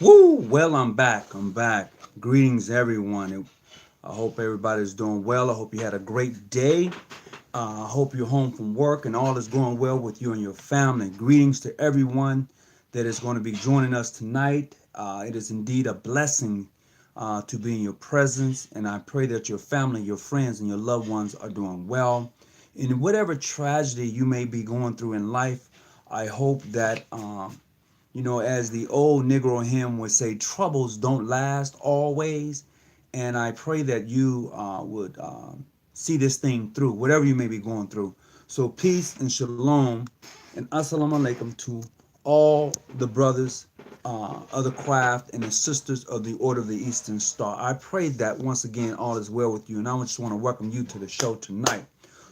Woo! Well, I'm back. I'm back. Greetings, everyone. I hope everybody's doing well. I hope you had a great day. I hope you're home from work and all is going well with you and your family. Greetings to everyone that is going to be joining us tonight. It is indeed a blessing to be in your presence, and I pray that your family, your friends, and your loved ones are doing well. In whatever tragedy you may be going through in life, I hope that as the old Negro hymn would say, troubles don't last always. And I pray that you would see this thing through, whatever you may be going through. So peace and shalom and assalamu alaikum to all the brothers of the craft and the sisters of the Order of the Eastern Star. I pray that once again all is well with you, and I just want to welcome you to the show tonight.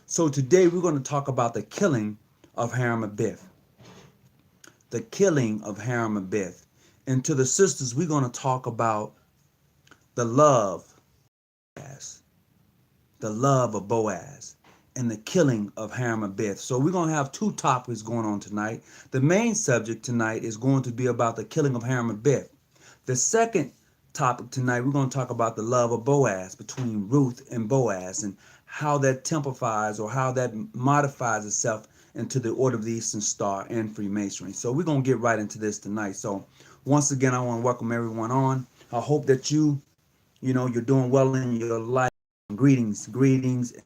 So today we're going to talk about the killing of Hiram Abiff, the killing of Hiram Abiff. And to the sisters, we're going to talk about the love, the love of Boaz, and the killing of Hiram Abiff. So we're going to have two topics going on tonight. The main subject tonight is going to be about the killing of Hiram Abiff. The second topic tonight, we're going to talk about the love of Boaz between Ruth and Boaz and how that templifies or how that modifies itself into the Order of the Eastern Star and Freemasonry. So we're going to get right into this tonight. So once again, I want to welcome everyone on. I hope that you're doing well in your life. Greetings,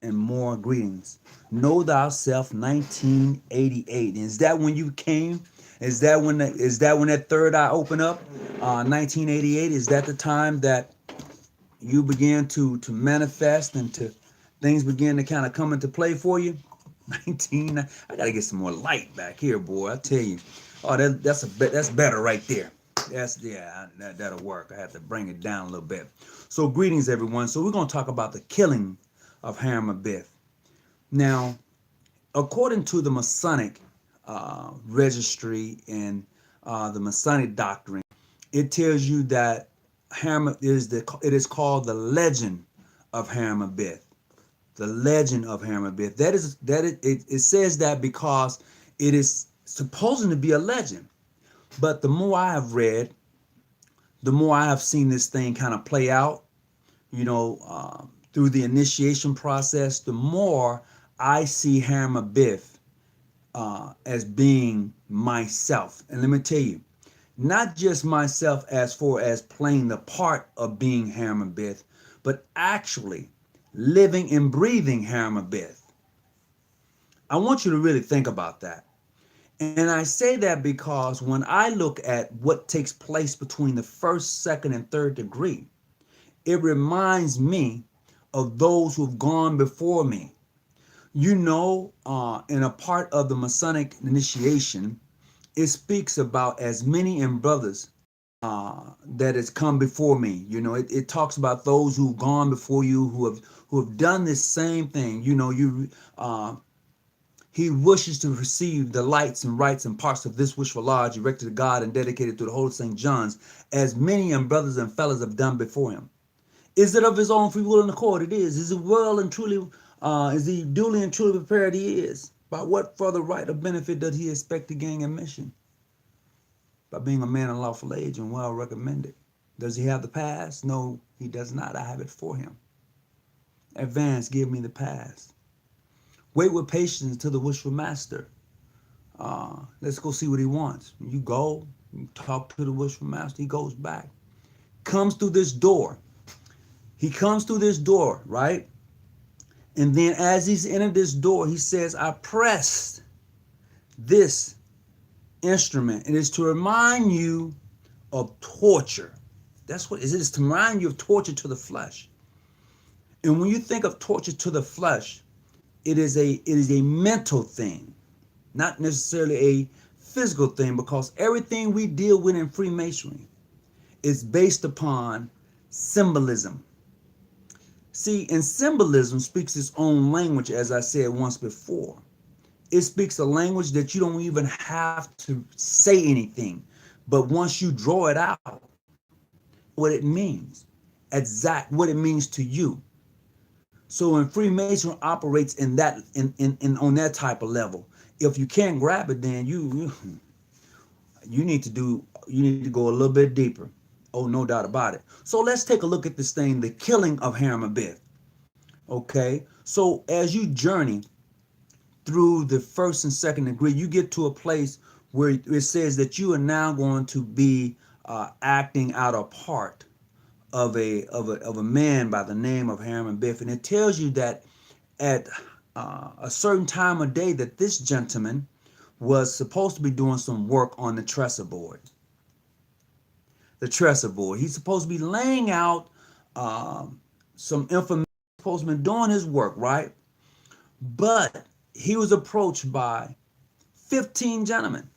and more greetings. Know thyself 1988. Is that when you came? Is that when that third eye opened up? 1988. Is that the time that you began to manifest and to things began to kind of come into play for you? 19. I gotta get some more light back here, boy. I tell you. Oh, that's better right there. That'll work. I have to bring it down a little bit. So greetings, everyone. So we're gonna talk about the killing of Hiram Abiff. Now, according to the Masonic registry and the Masonic doctrine, it tells you that it is called the legend of Hiram Abiff. The legend of Hiram Abiff. It says that because it is supposed to be a legend. But the more I have read, the more I have seen this thing kind of play out, through the initiation process, the more I see Hiram Abiff as being myself. And let me tell you, not just myself as far as playing the part of being Hiram Abiff, but actually living and breathing Hiram Abiff. I want you to really think about that. And I say that because when I look at what takes place between the first, second, and third degree, it reminds me of those who've gone before me. In a part of the Masonic initiation, it speaks about as many and brothers that has come before me. It talks about those who've gone before you, who have done this same thing. He wishes to receive the lights and rights and parts of this wishful lodge erected to God and dedicated to the Holy St. John's, as many and brothers and fellows have done before him. Is it of his own free will and accord? It is. Is it well and truly, is he duly and truly prepared? He is. By what further right or benefit does he expect to gain admission? By being a man of lawful age and well recommended. Does he have the pass? No, he does not. I have it for him. Advance, give me the pass. Wait with patience until the wishful master. Let's go see what he wants. You go, you talk to the wishful master, he goes back. Comes through this door. He comes through this door, right? And then as he's entered this door, he says, I pressed this instrument. It is to remind you of torture. That's what it is. It is to remind you of torture to the flesh. And when you think of torture to the flesh, it is a mental thing, not necessarily a physical thing, because everything we deal with in Freemasonry is based upon symbolism. See, and symbolism speaks its own language, as I said once before. It speaks a language that you don't even have to say anything. But once you draw it out, what it means, what it means to you. So when Freemasonry operates in on that type of level, if you can't grab it, then You need to go a little bit deeper. Oh, no doubt about it. So let's take a look at this thing, the killing of Hiram Abiff. Okay, so as you journey through the first and second degree, you get to a place where it says that you are now going to be acting out a part of a man by the name of Hiram Abiff, and it tells you that at a certain time of day that this gentleman was supposed to be doing some work on the trestle board. The trestle board. He's supposed to be laying out some information. He's supposed to be doing his work, right? But he was approached by 15 gentlemen.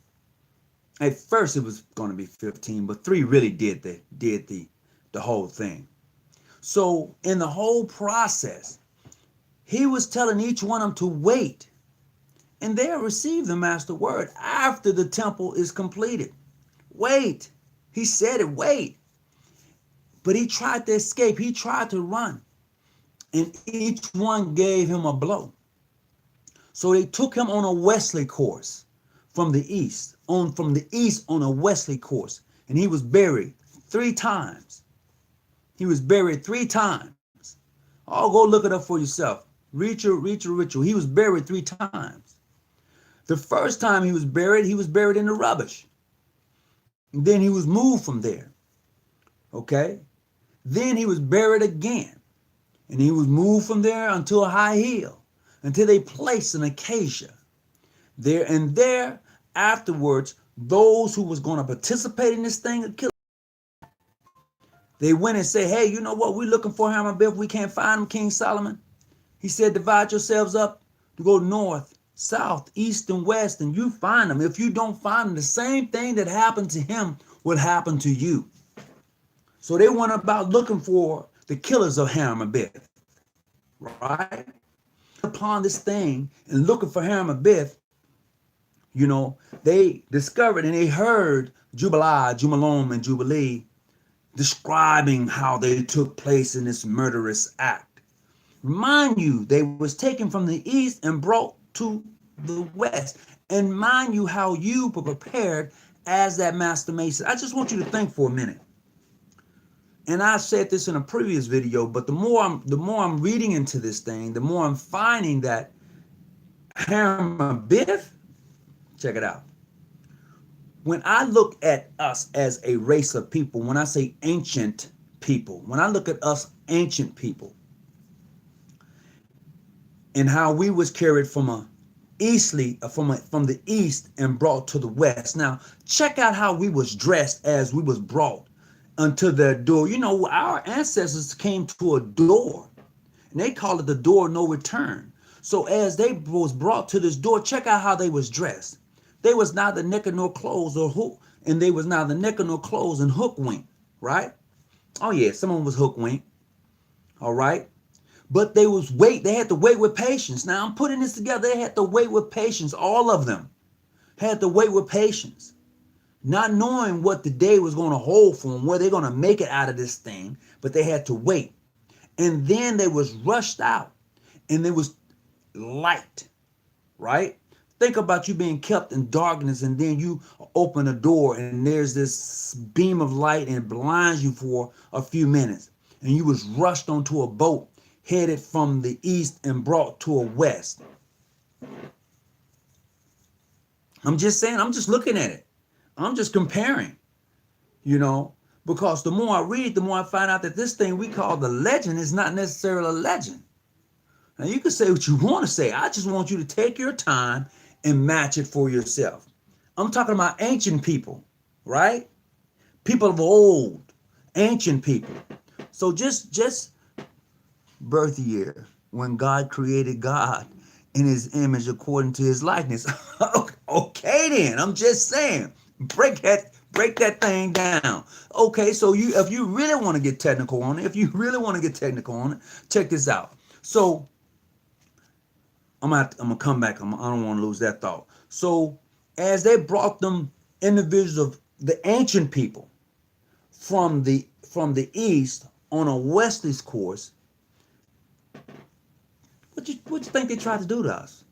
At first, it was going to be 15, but three really did the whole thing. So in the whole process, he was telling each one of them to wait, and they'll receive the master word after the temple is completed. Wait. He said it, wait. But he tried to escape. He tried to run, and each one gave him a blow. So they took him on a westerly course from the east, on a westerly course, and he was buried 3 times. He was buried 3 times. Oh, go look it up for yourself. Read your ritual. He was buried 3 times. The first time he was buried in the rubbish. And then he was moved from there. Okay? Then he was buried again. And he was moved from there until a high hill, until they placed an acacia there. And there, afterwards, those who was going to participate in this thing, they went and said, hey, you know what? We're looking for Hiram Abiff. We can't find him, King Solomon. He said, divide yourselves up to go north, south, east, and west, and you find him. If you don't find him, the same thing that happened to him will happen to you. So they went about looking for the killers of Hiram Abiff, right? Upon this thing and looking for Hiram Abiff, they discovered and they heard Jubilee, and Jubilee describing how they took place in this murderous act. Mind you, they was taken from the east and brought to the west. And mind you, how you were prepared as that master mason. I just want you to think for a minute. And I said this in a previous video, but the more I'm reading into this thing, the more I'm finding that Hiram Abiff, check it out. When I look at us as a race of people, when I say ancient people, when I look at us ancient people, and how we was carried from the east and brought to the west. Now, check out how we was dressed as we was brought unto the door. Our ancestors came to a door, and they call it the door of no return. So as they was brought to this door, check out how they was dressed. They was neither naked nor clothes or hook, and they was neither naked nor clothes and hook wink, right? Oh yeah, someone was hook wink, all right? But they had to wait with patience. Now I'm putting this together. They had to wait with patience. All of them had to wait with patience, not knowing what the day was going to hold for them, where they're going to make it out of this thing, but they had to wait. And then they was rushed out, and there was light, right? Think about you being kept in darkness, and then you open a door, and there's this beam of light, and it blinds you for a few minutes. And you was rushed onto a boat, headed from the east and brought to a west. I'm just saying, I'm just looking at it. I'm just comparing, because the more I read, the more I find out that this thing we call the legend is not necessarily a legend. Now, you can say what you want to say. I just want you to take your time and match it for yourself. I'm talking about ancient people, right? People of old, ancient people. So just birth year, when God created God in his image according to his likeness. Okay then, I'm just saying, break that thing down. Okay, so if you really want to get technical on it, check this out. So I'm gonna come back. I don't want to lose that thought. So as they brought them individuals of the ancient people from the east on a westerly course, what you think they tried to do to us?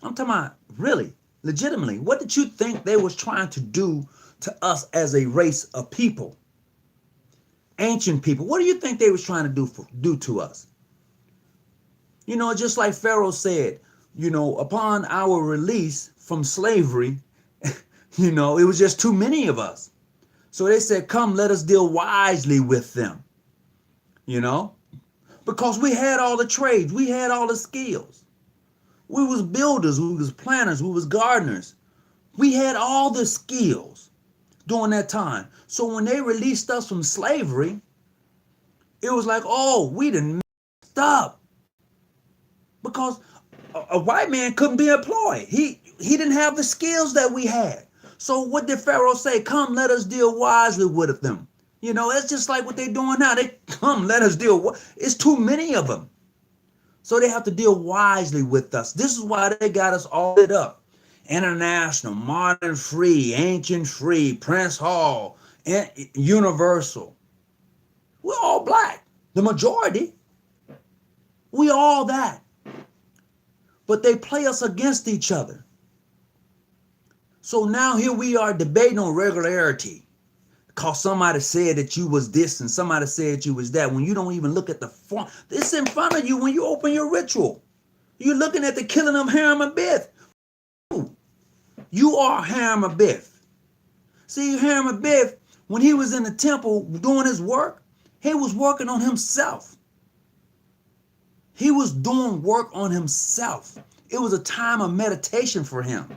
I'm talking about, really, Legitimately, what did you think they was trying to do to us as a race of people? Ancient people. What do you think they was trying to do to us? You know, just like Pharaoh said, you know, upon our release from slavery, you know, it was just too many of us. So they said, come, let us deal wisely with them, you know, because we had all the trades. We had all the skills. We was builders. We was planners. We was gardeners. We had all the skills during that time. So when they released us from slavery, it was like, oh, we done messed up. Because a white man couldn't be employed. He didn't have the skills that we had. So what did Pharaoh say? Come, let us deal wisely with them. You know, it's just like what they're doing now. They come, let us deal. It's too many of them. So they have to deal wisely with us. This is why they got us all lit up. International, modern free, ancient free, Prince Hall, universal. We're all black. The majority. We all that. But they play us against each other. So now here we are debating on regularity. Because somebody said that you was this and somebody said you was that. When you don't even look at the form. It's in front of you when you open your ritual. You're looking at the killing of Hiram and Abiff. You are Hiram and Abiff. See, Hiram and Abiff, when he was in the temple doing his work, he was working on himself. He was doing work on himself. It was a time of meditation for him.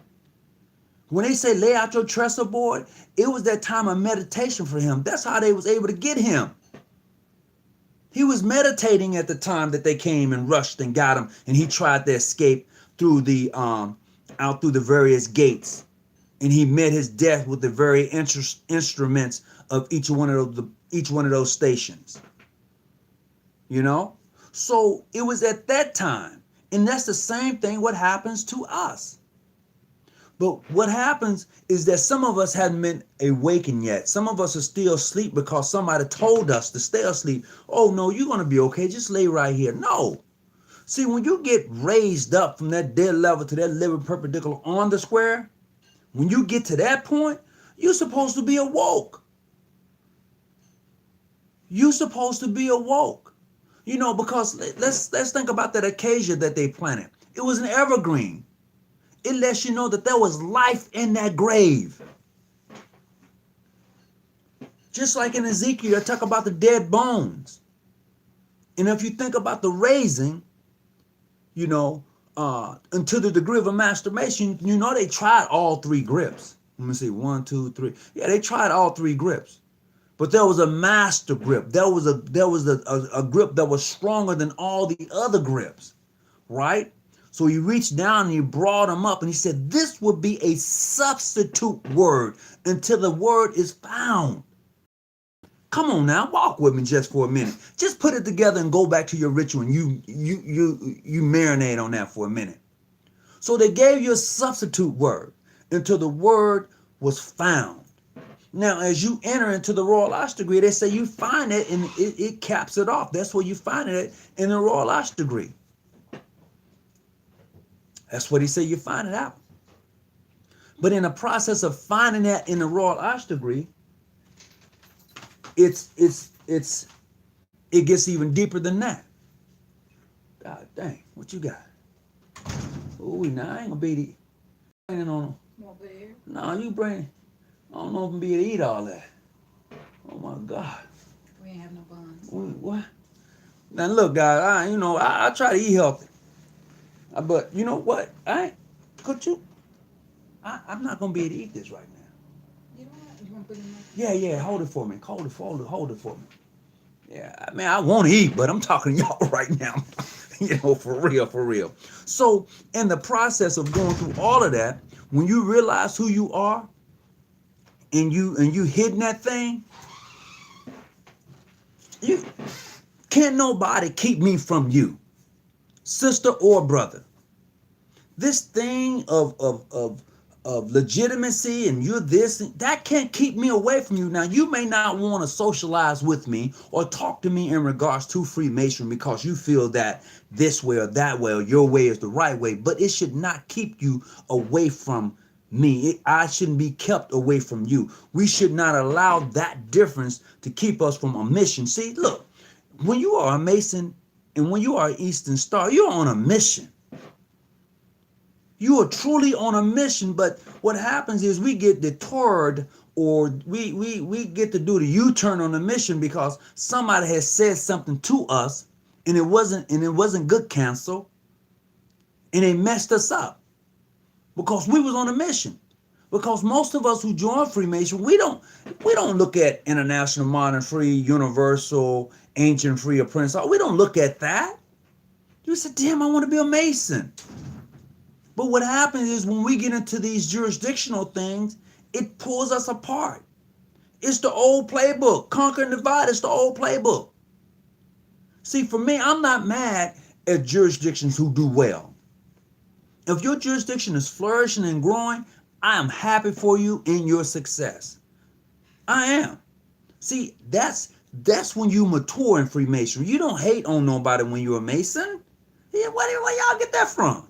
When they say lay out your trestle board, it was that time of meditation for him. That's how they was able to get him. He was meditating at the time that they came and rushed and got him, and he tried to escape through the out through the various gates, and he met his death with the very instruments of each one of those stations. You know, so it was at that time, and that's the same thing. What happens to us? But what happens is that some of us haven't been awakened yet. Some of us are still asleep because somebody told us to stay asleep. Oh, no, you're going to be okay. Just lay right here. No. See, when you get raised up from that dead level to that living perpendicular on the square, when you get to that point, you're supposed to be awoke. You're supposed to be awoke. You know, because let's think about that acacia that they planted. It was an evergreen. It lets you know that there was life in that grave. Just like in Ezekiel, I talk about the dead bones. And if you think about the raising, you know, until the degree of a masturbation, you know, they tried all three grips. Let me see, 1, 2, 3. Yeah, they tried all three grips. But there was a master grip. There was a grip that was stronger than all the other grips, right? So he reached down and he brought him up and he said, this would be a substitute word until the word is found. Come on now, walk with me just for a minute. Just put it together and go back to your ritual and you marinate on that for a minute. So they gave you a substitute word until the word was found. Now, as you enter into the Royal Arch degree, they say you find it and it caps it off. That's where you find it in the Royal Arch degree. That's what he said, you find it out. But in the process of finding that in the Royal Arch degree, it gets even deeper than that. God dang, what you got? Ooh, now I ain't gonna be bringing on. No, you bring. I don't know if I'm gonna be able to eat all that. Oh my God. We ain't have no buns. What? Now look, guys, I try to eat healthy. But you know what? I'm not gonna be able to eat this right now. You know what? You want to put it in there? Yeah, hold it for me. Hold it for me. Yeah, I mean, I want to eat, but I'm talking to y'all right now. For real. So in the process of going through all of that, when you realize who you are and you hidden that thing, you can't nobody keep me from you, sister or brother. This thing of of legitimacy and you're this, that can't keep me away from you. Now, you may not want to socialize with me or talk to me in regards to Freemasonry because you feel that this way or that way or your way is the right way, but it should not keep you away from me. I shouldn't be kept away from you. We should not allow that difference to keep us from a mission. See, look, when you are a Mason and when you are an Eastern Star, you're on a mission. You are truly on a mission, but what happens is we get detoured or we get to do the U-turn on the mission because somebody has said something to us and it wasn't good counsel and they messed us up because we was on a mission. Because most of us who join Freemason, we don't look at International Modern Free, Universal, Ancient Free, Apprentice. We don't look at that. You say, damn, I want to be a Mason. But what happens is when we get into these jurisdictional things, it pulls us apart. It's the old playbook. Conquer and divide. It's the old playbook. See, for me, I'm not mad at jurisdictions who do well. If your jurisdiction is flourishing and growing, I am happy for you in your success. I am. See, that's when you mature in Freemasonry. You don't hate on nobody when you're a Mason. Yeah, where y'all get that from?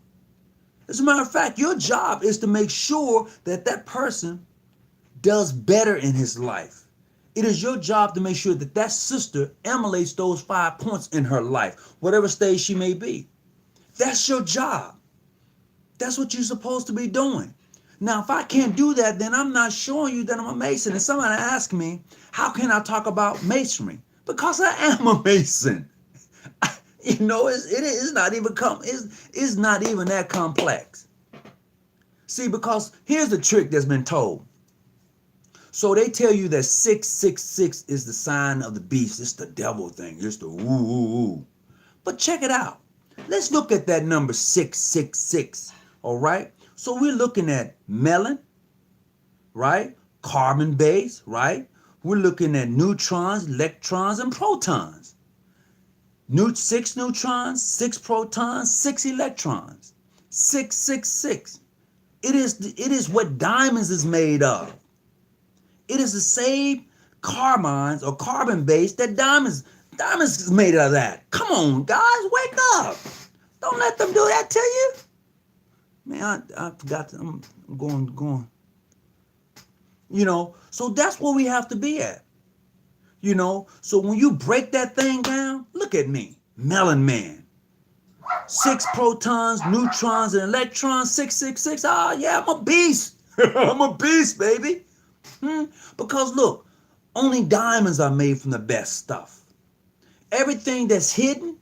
As a matter of fact, your job is to make sure that that person does better in his life. It is your job to make sure that that sister emulates those 5 points in her life, whatever stage she may be. That's your job. That's what you're supposed to be doing. Now, if I can't do that, then I'm not showing you that I'm a Mason. And somebody asked me, how can I talk about Masonry? Because I am a Mason. You know, it's not even it's not even that complex. See, because here's the trick that's been told. So they tell you that 666 is the sign of the beast. It's the devil thing. It's the woo. But check it out. Let's look at that number 666. All right. So we're looking at melon, right? Carbon base, right? We're looking at neutrons, electrons, and protons. 6 neutrons, 6 protons, 6 electrons. 666. It is what diamonds is made of. It is the same carbons or carbon base that diamonds is made out of that. Come on, guys, wake up. Don't let them do that to you. Man, I forgot. I'm going. You know, so that's where we have to be at. You know, so when you break that thing down, look at me, melon man. 6 protons, neutrons, and electrons, 666. Ah, yeah, I'm a beast. I'm a beast, baby. Because look, only diamonds are made from the best stuff. Everything that's hidden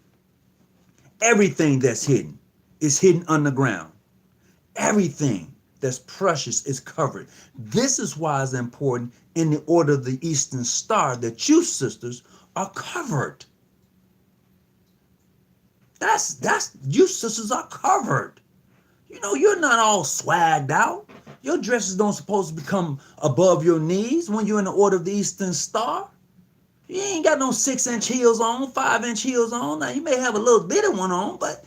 is hidden underground. Everything that's precious is covered. This is why it's important in the order of the Eastern Star that you sisters are covered. That's you sisters are covered. You know, you're not all swagged out. Your dresses don't supposed to become above your knees when you're in the order of the Eastern Star. You ain't got no 6-inch heels on, 5-inch heels on. Now you may have a little bit of one on, but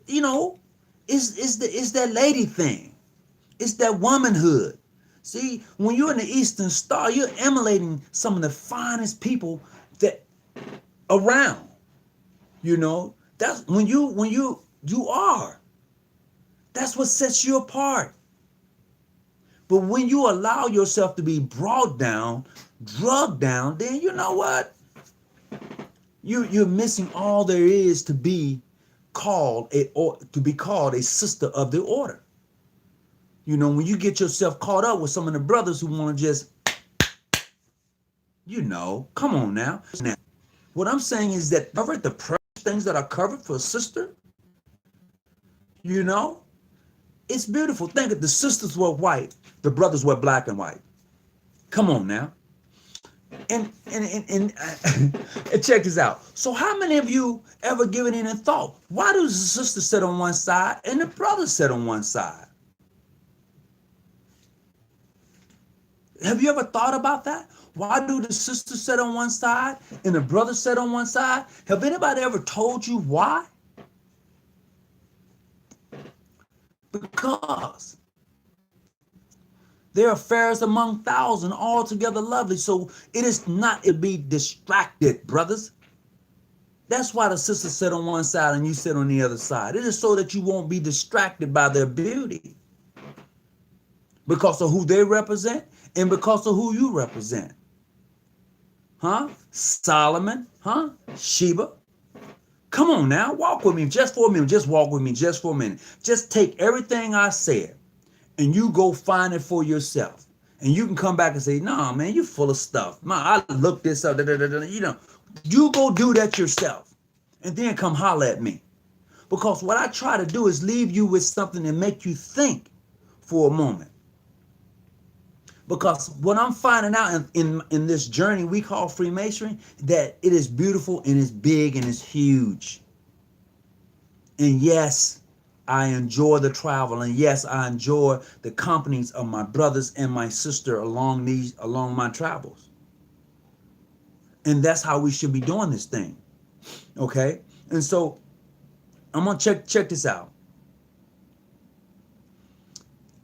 you know, it's that lady thing. It's that womanhood. See, when you're in the Eastern Star, you're emulating some of the finest people that around. You know, that's when you are. That's what sets you apart. But when you allow yourself to be brought down, drugged down, then you know what? You're missing all there is to be called a sister of the order. You know, when you get yourself caught up with some of the brothers who want to just, you know, come on now. Now, what I'm saying is that cover the precious things that are covered for a sister, you know, it's beautiful. Think of the sisters were white, the brothers were black and white. Come on now. And check this out. So how many of you ever given it in thought? Why do the sisters sit on one side and the brothers sit on one side? Have you ever thought about that? Why do the sisters sit on one side and the brothers sit on one side? Have anybody ever told you why? Because They are fairest among thousands, altogether lovely. So it is not to be distracted, brothers. That's why the sisters sit on one side and you sit on the other side. It is so that you won't be distracted by their beauty because of who they represent and because of who you represent. Huh? Solomon? Huh? Sheba? Come on now, walk with me just for a minute. Just walk with me just for a minute. Just take everything I said and you go find it for yourself. And you can come back and say, nah, man, you full of stuff. Man, I looked this up. You know, you go do that yourself and then come holler at me. Because what I try to do is leave you with something that make you think for a moment. Because what I'm finding out in this journey we call Freemasonry, that it is beautiful and it's big and it's huge. And yes, I enjoy the travel, and yes, I enjoy the companies of my brothers and my sister along my travels. And that's how we should be doing this thing. Okay? And so I'm gonna check this out.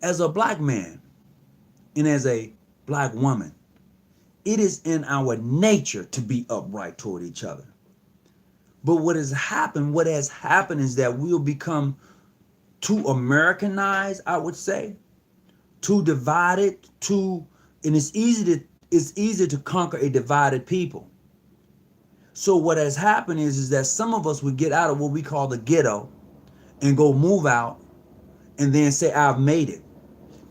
As a black man and as a black woman, it is in our nature to be upright toward each other. But what has happened is that we'll become too Americanized, I would say, too divided, and it's easy to conquer a divided people. So what has happened is that some of us would get out of what we call the ghetto and go move out and then say, I've made it.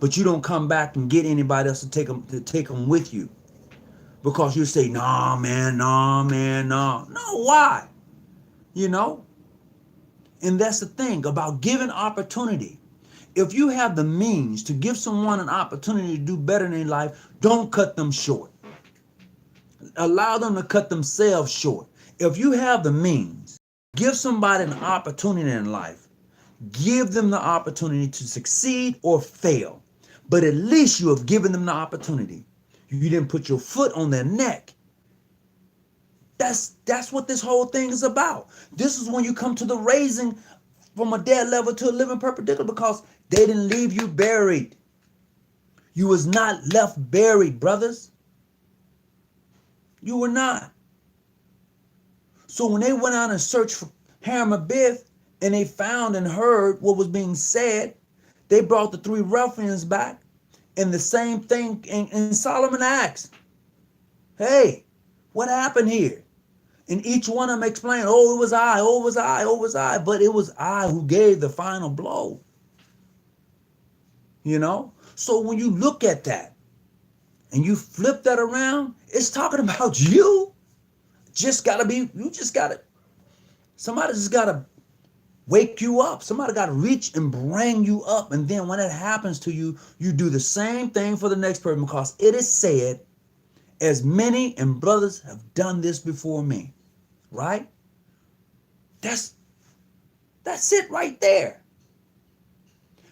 But you don't come back and get anybody else to take them with you. Because you say, nah, man, nah. No, why? You know? And that's the thing about giving opportunity. If you have the means to give someone an opportunity to do better in their life, don't cut them short. Allow them to cut themselves short. If you have the means, give somebody an opportunity in life. Give them the opportunity to succeed or fail. But at least you have given them the opportunity. You didn't put your foot on their neck. That's what this whole thing is about. This is when you come to the raising from a dead level to a living perpendicular, because they didn't leave you buried. You was not left buried, brothers. You were not. So when they went out and searched for Hiram and Abiff and they found and heard what was being said, they brought the three ruffians back, and the same thing, and Solomon asked, hey, what happened here? And each one of them explained, oh, it was I, but it was I who gave the final blow. You know? So when you look at that and you flip that around, it's talking about you. Somebody just gotta wake you up. Somebody gotta reach and bring you up. And then when it happens to you, you do the same thing for the next person, because it is said, as many and brothers have done this before me. Right? That's it right there.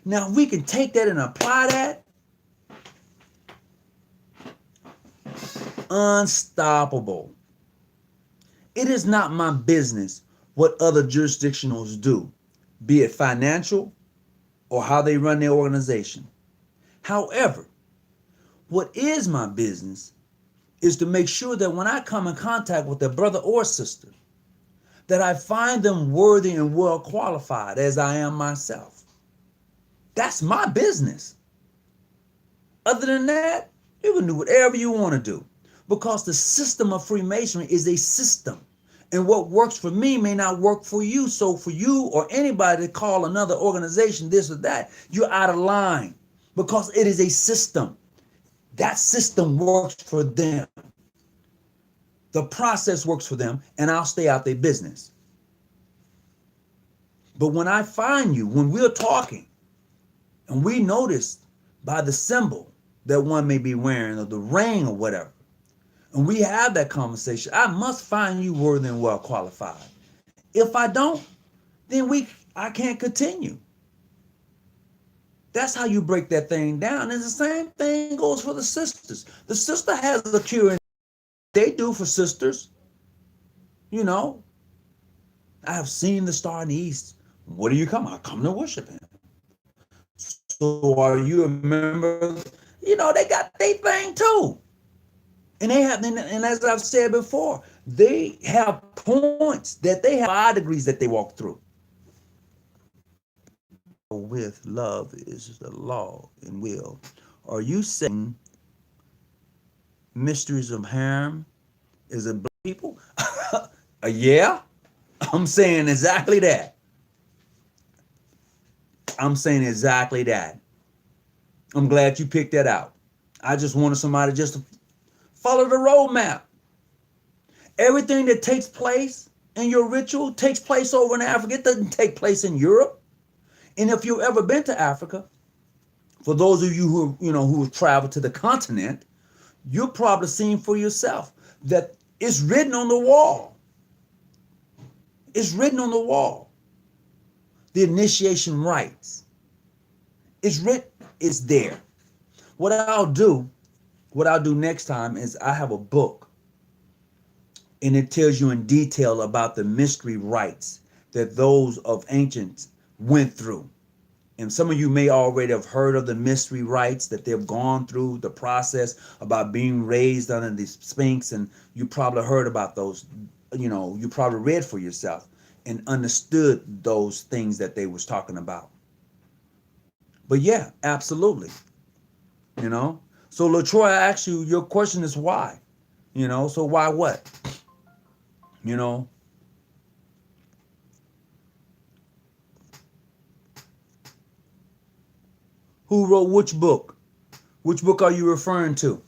Now we can take that and apply that. Unstoppable. It is not my business what other jurisdictionals do, be it financial or how they run their organization. However, what is my business is to make sure that when I come in contact with a brother or sister, that I find them worthy and well qualified as I am myself. That's my business. Other than that, you can do whatever you want to do, because the system of Freemasonry is a system. And what works for me may not work for you. So for you or anybody to call another organization this or that, you're out of line, because it is a system. That system works for them. The process works for them, and I'll stay out their business. But when I find you, when we're talking, and we notice by the symbol that one may be wearing, or the ring or whatever, and we have that conversation, I must find you worthy and well qualified. If I don't, then I can't continue. That's how you break that thing down. And the same thing goes for the sisters. The sister has a cure. They do for sisters. You know, I have seen the star in the east. What do you come? I come to worship him. So are you a member? They got their thing too. And they have, and as I've said before, they have points that they have 5 degrees that they walk through. With love is the law and will. Are you saying mysteries of harm is a black people? Yeah, I'm saying exactly that. I'm saying exactly that. I'm glad you picked that out. I just wanted somebody just to follow the roadmap. Everything that takes place in your ritual takes place over in Africa. It doesn't take place in Europe. And if you've ever been to Africa, for those of you who have traveled to the continent, you're probably seeing for yourself that it's written on the wall. It's written on the wall. The initiation rites. It's written. It's there. What I'll do, what I'll do next time is I have a book, and it tells you in detail about the mystery rites that those of ancients went through. And some of you may already have heard of the mystery rites that they've gone through, the process about being raised under the Sphinx, and you probably heard about those. You probably read for yourself and understood those things that they was talking about. But yeah, absolutely. So LaTroy, I asked you, your question is why? So why what? You know, who wrote which book? Which book are you referring to?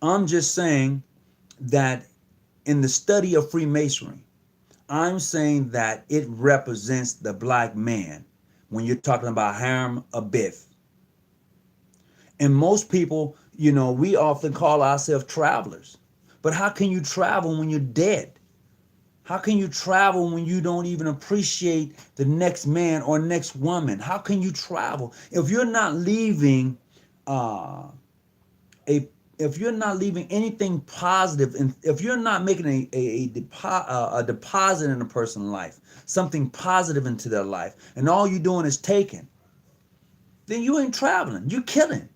I'm just saying that in the study of Freemasonry, I'm saying that it represents the black man when you're talking about Hiram Abiff. And most people, we often call ourselves travelers. But how can you travel when you're dead? How can you travel when you don't even appreciate the next man or next woman? How can you travel if you're not leaving a if you're not leaving anything positive, and if you're not making a deposit in a person's life, something positive into their life, and all you're doing is taking, then you ain't traveling. You're killing.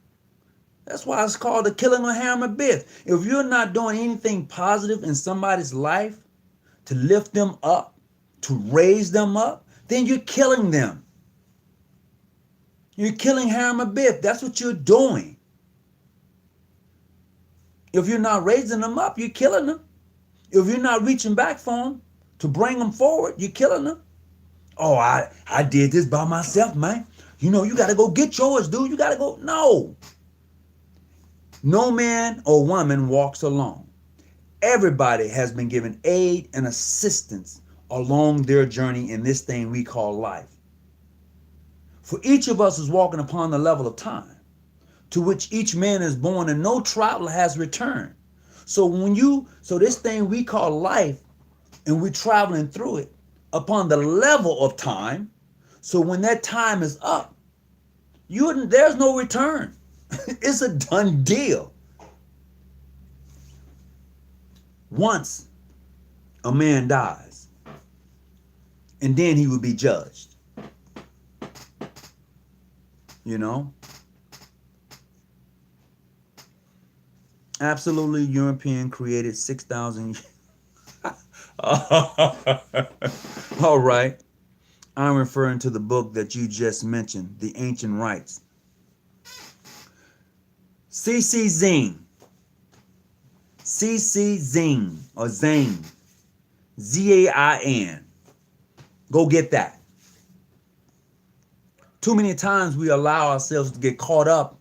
That's why it's called the killing of Hiram Abiff. If you're not doing anything positive in somebody's life to lift them up, to raise them up, then you're killing them. You're killing Hiram Abiff. That's what you're doing. If you're not raising them up, you're killing them. If you're not reaching back for them to bring them forward, you're killing them. Oh, I did this by myself, man. You got to go get yours, dude. You got to go. No. No man or woman walks alone. Everybody has been given aid and assistance along their journey in this thing we call life. For each of us is walking upon the level of time to which each man is born, and no traveler has returned. So this thing we call life, and we're traveling through it upon the level of time. So when that time is up, there's no return. It's a done deal. Once a man dies, and then he will be judged. Absolutely European created 6,000. All right. I'm referring to the book that you just mentioned, The Ancient Rites. C.C. Zing. C.C. Zing, or Zane. Z-A-I-N. Go get that. Too many times we allow ourselves to get caught up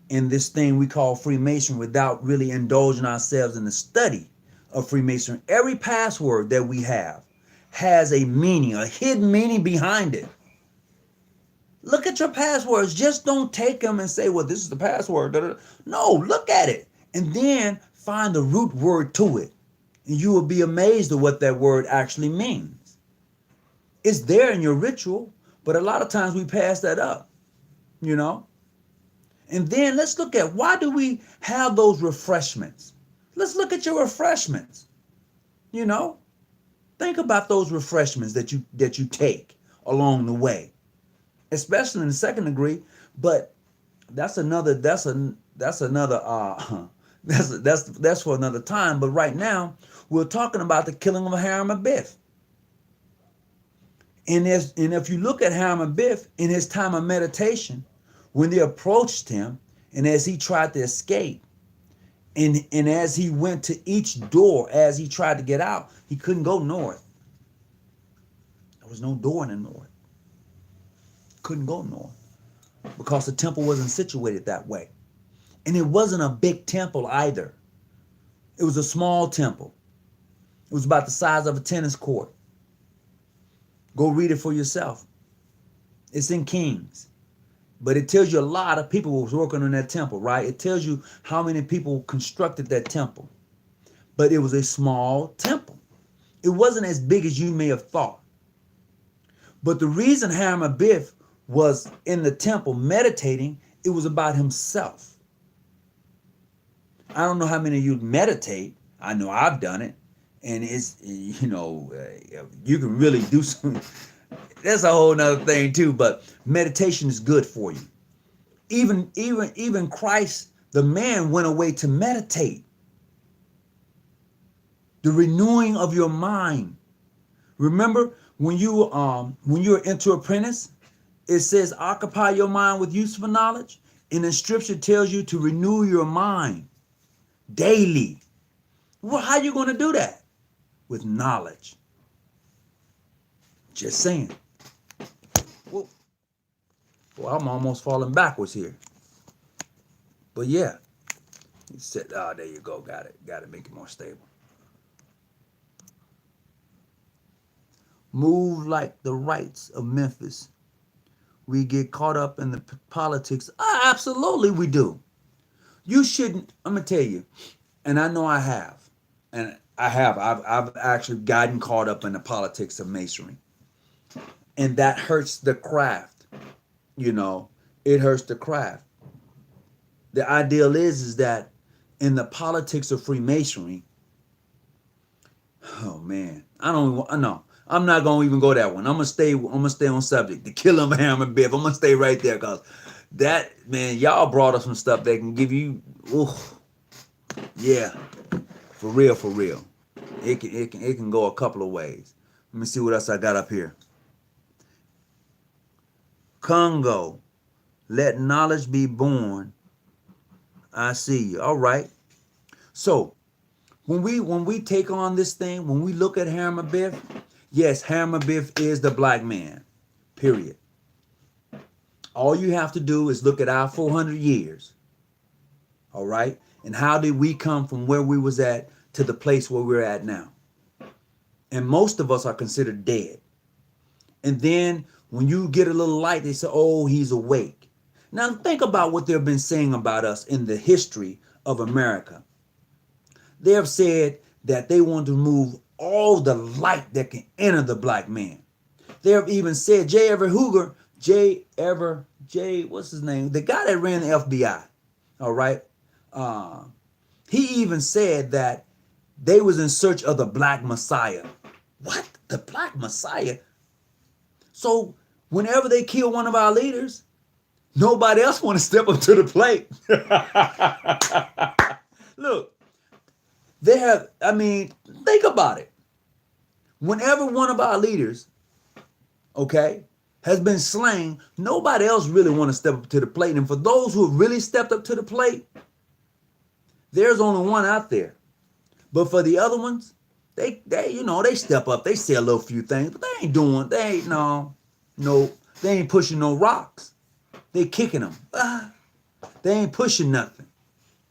in this thing we call Freemason without really indulging ourselves in the study of Freemasonry. Every password that we have has a meaning, a hidden meaning behind it. Look at your passwords. Just don't take them and say, well, this is the password. No, look at it. And then find the root word to it. And you will be amazed at what that word actually means. It's there in your ritual, but a lot of times we pass that up, And then let's look at, why do we have those refreshments? Let's look at your refreshments. Think about those refreshments that you take along the way, especially in the second degree. But that's another that's another that's for another time. But right now we're talking about the killing of Hiram Abiff. And if you look at Hiram Abiff in his time of meditation, when they approached him, and as he tried to escape, and as he went to each door, as he tried to get out, he couldn't go north. There was no door in the north. Couldn't go north because the temple wasn't situated that way. And it wasn't a big temple either. It was a small temple. It was about the size of a tennis court. Go read it for yourself. It's in Kings. But it tells you a lot of people was working on that temple, right? It tells you how many people constructed that temple. But it was a small temple. It wasn't as big as you may have thought. But the reason Hiram Abiff was in the temple meditating, it was about himself. I don't know how many of you meditate. I know I've done it. And it's, you know, you can really do some, that's a whole nother thing too, but meditation is good for you. Even Christ, the man, went away to meditate. The renewing of your mind. Remember when you're into apprentice, it says occupy your mind with useful knowledge. And the scripture tells you to renew your mind daily. Well, how are you going to do that? With knowledge. Just saying. Well, I'm almost falling backwards here. But yeah. He said, oh, there you go. Got it. Got to make it more stable. Move like the rights of Memphis. We get caught up in the politics. Absolutely we do. You shouldn't. I'm going to tell you. And I know I have. And I've actually gotten caught up in the politics of masonry. And that hurts the craft. You know, it hurts the craft. The ideal is that in the politics of Freemasonry, oh man, I know. I'm not gonna even go that one. I'm gonna stay on subject. The killing of Hiram Abiff. I'm gonna stay right there because that, man, y'all brought us some stuff that can give you, yeah, for real. It can go a couple of ways. Let me see what else I got up here. Congo, let knowledge be born. I see you. All right. So when we take on this thing, when we look at Hiram Abiff, yes, Hiram Abiff is the black man. Period. All you have to do is look at our 400 years. All right? And how did we come from where we was at to the place where we're at now? And most of us are considered dead. And then when you get a little light, they say, oh, he's awake. Now think about what they've been saying about us in the history of America. They have said that they want to remove all the light that can enter the black man. They have even said, what's his name? The guy that ran the FBI, all right? He even said that they was in search of the black Messiah. What? The black Messiah? So whenever they kill one of our leaders, nobody else want to step up to the plate. Look, think about it. Whenever one of our leaders, okay, has been slain, nobody else really want to step up to the plate. And for those who have really stepped up to the plate, there's only one out there. But for the other ones, they step up, they say a little few things, but they ain't pushing no rocks. They kicking them. They ain't pushing nothing.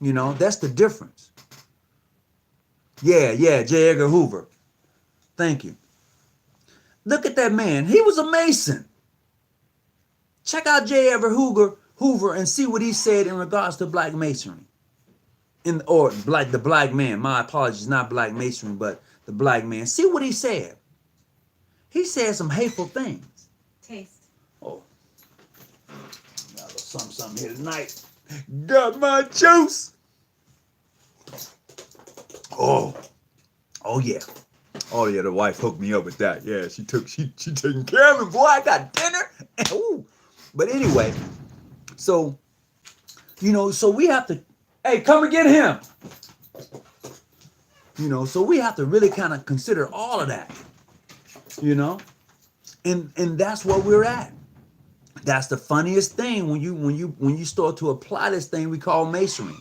You know, that's the difference. Yeah, J. Edgar Hoover. Thank you. Look at that man. He was a Mason. Check out J. Edgar Hoover and see what he said in regards to black masonry. The black man. My apologies, not black masonry, but the black man. See what he said. He said some hateful things. Taste. Oh. Got a little something here tonight. Got my juice. Oh yeah. Oh yeah, the wife hooked me up with that. Yeah, she taking care of me. Boy, I got dinner. Ooh. But anyway, so So we have to, hey, come and get him. So we have to really kind of consider all of that, you know, and that's where we're at. That's the funniest thing when you start to apply this thing we call masonry.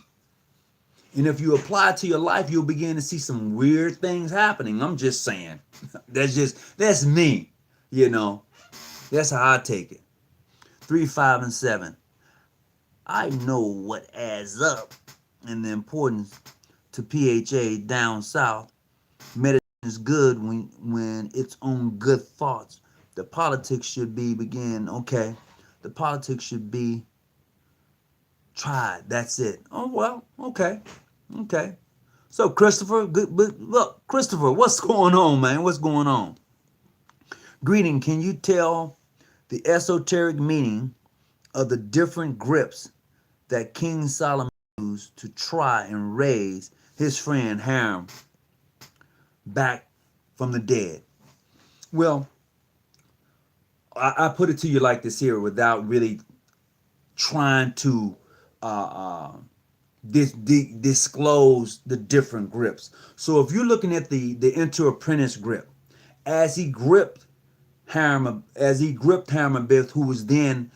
And if you apply it to your life, you'll begin to see some weird things happening. I'm just saying. That's me, you know. That's how I take it. 3, 5, and 7. I know what adds up and the importance to PHA down south. Medicine is good when it's on good thoughts. The politics should be begin. Okay. The politics should be tried. That's it. Oh well, okay. Okay. So Christopher, good, but look, Christopher, what's going on, man? What's going on? Greeting, can you tell the esoteric meaning of the different grips that King Solomon used to try and raise his friend Hiram back from the dead? Well, I put it to you like this here without really trying to disclose the different grips. So if you're looking at the inter-apprentice grip, as he gripped Hiram Abiff, who was then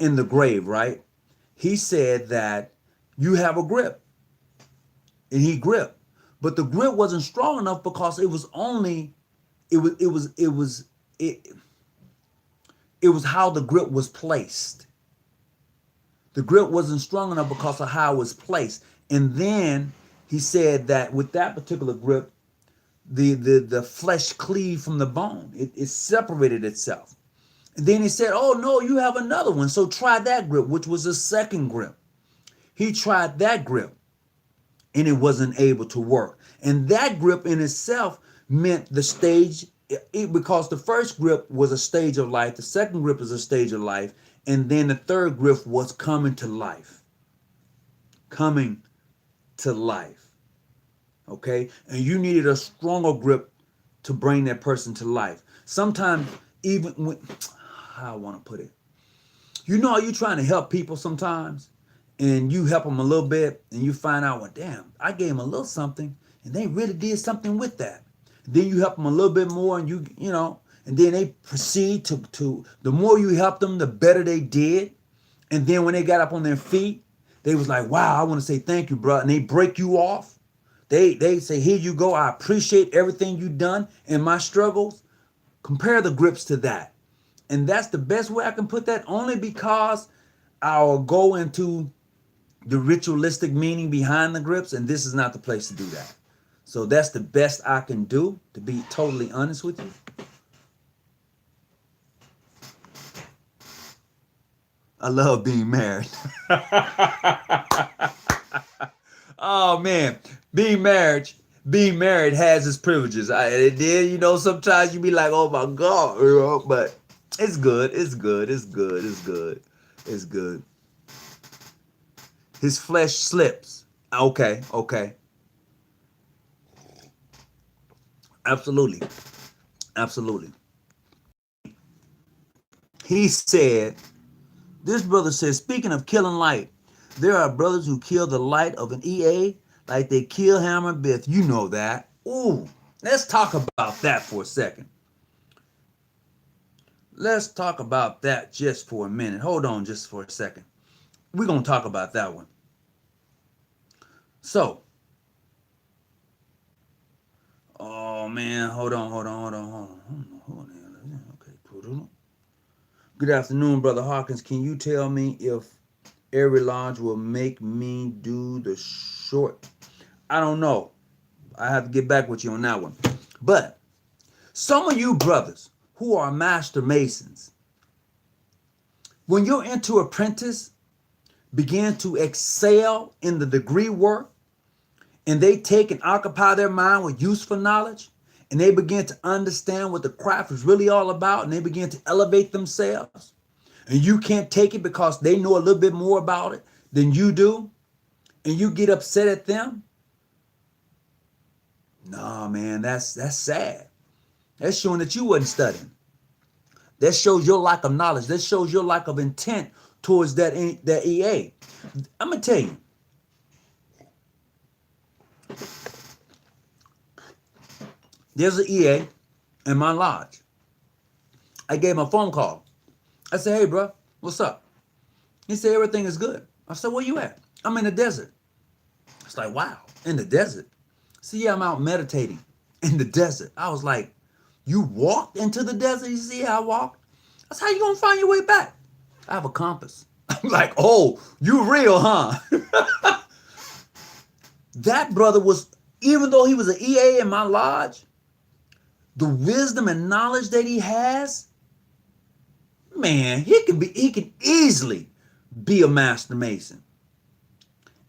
in the grave, right? He said that you have a grip, and he gripped, but the grip wasn't strong enough because it was only it was it was it was it it was how the grip was placed. The grip wasn't strong enough because of how it was placed. And then he said that with that particular grip, the flesh cleaved from the bone. It separated itself. And then he said, oh no, you have another one. So try that grip, which was the second grip. He tried that grip and it wasn't able to work. And that grip in itself meant the stage, because the first grip was a stage of life, the second grip is a stage of life, and then the third grip was coming to life. Coming to life. Okay? And you needed a stronger grip to bring that person to life. Sometimes, even when, how I want to put it, how you're trying to help people sometimes, and you help them a little bit, and you find out, well, damn, I gave them a little something, and they really did something with that. Then you help them a little bit more, and and then they proceed to the more you help them, the better they did. And then when they got up on their feet, they was like, wow, I want to say thank you, bro. And they break you off. They say, here you go. I appreciate everything you've done in my struggles. Compare the grips to that. And that's the best way I can put that, only because I'll go into the ritualistic meaning behind the grips, and this is not the place to do that. So that's the best I can do, to be totally honest with you. I love being married. Oh man, being married has its privileges. Sometimes you be like, oh my God, but it's good. It's good. It's good. It's good. It's good. His flesh slips. Okay. Absolutely. Absolutely. He said, this brother says, speaking of killing light, there are brothers who kill the light of an EA like they kill Hammer Biff. You know that. Ooh, let's talk about that for a second. Let's talk about that just for a minute. Hold on just for a second. We're going to talk about that one. So, oh man, hold on. Okay. Good afternoon, Brother Hawkins. Can you tell me if every lodge will make me do the short? I don't know. I have to get back with you on that one. But some of you brothers who are master masons, when you're into apprentice, begin to excel in the degree work, and they take and occupy their mind with useful knowledge, and they begin to understand what the craft is really all about, and they begin to elevate themselves, and you can't take it because they know a little bit more about it than you do, and you get upset at them. No, man, that's sad. That's showing that you wasn't studying. That shows your lack of knowledge. That shows your lack of intent towards that EA. I'm gonna tell you, there's an EA in my lodge. I gave him a phone call. I said, "Hey, bro, what's up?" He said, "Everything is good." I said, "Where you at?" "I'm in the desert." It's like, wow, in the desert? See, yeah, I'm out meditating in the desert. I was like, "You walked into the desert?" You see how I walked? That's how you gonna find your way back. I have a compass. I'm like, "Oh, you real, huh?" That brother was, even though he was an EA in my lodge, the wisdom and knowledge that he has, man, he can easily be a master mason.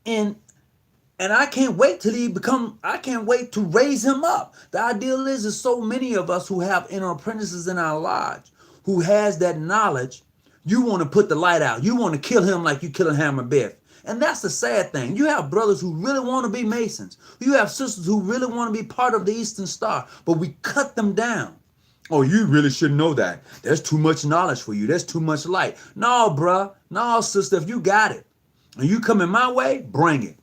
And I can't wait till I can't wait to raise him up. The ideal is there's so many of us who have inner apprentices in our lodge who has that knowledge. You want to put the light out. You want to kill him like you killing Hammer Biff. And that's the sad thing. You have brothers who really want to be Masons. You have sisters who really want to be part of the Eastern Star, but we cut them down. "Oh, you really should know that. There's too much knowledge for you. There's too much light." No, bruh. No, sister, if you got it and you coming my way, bring it.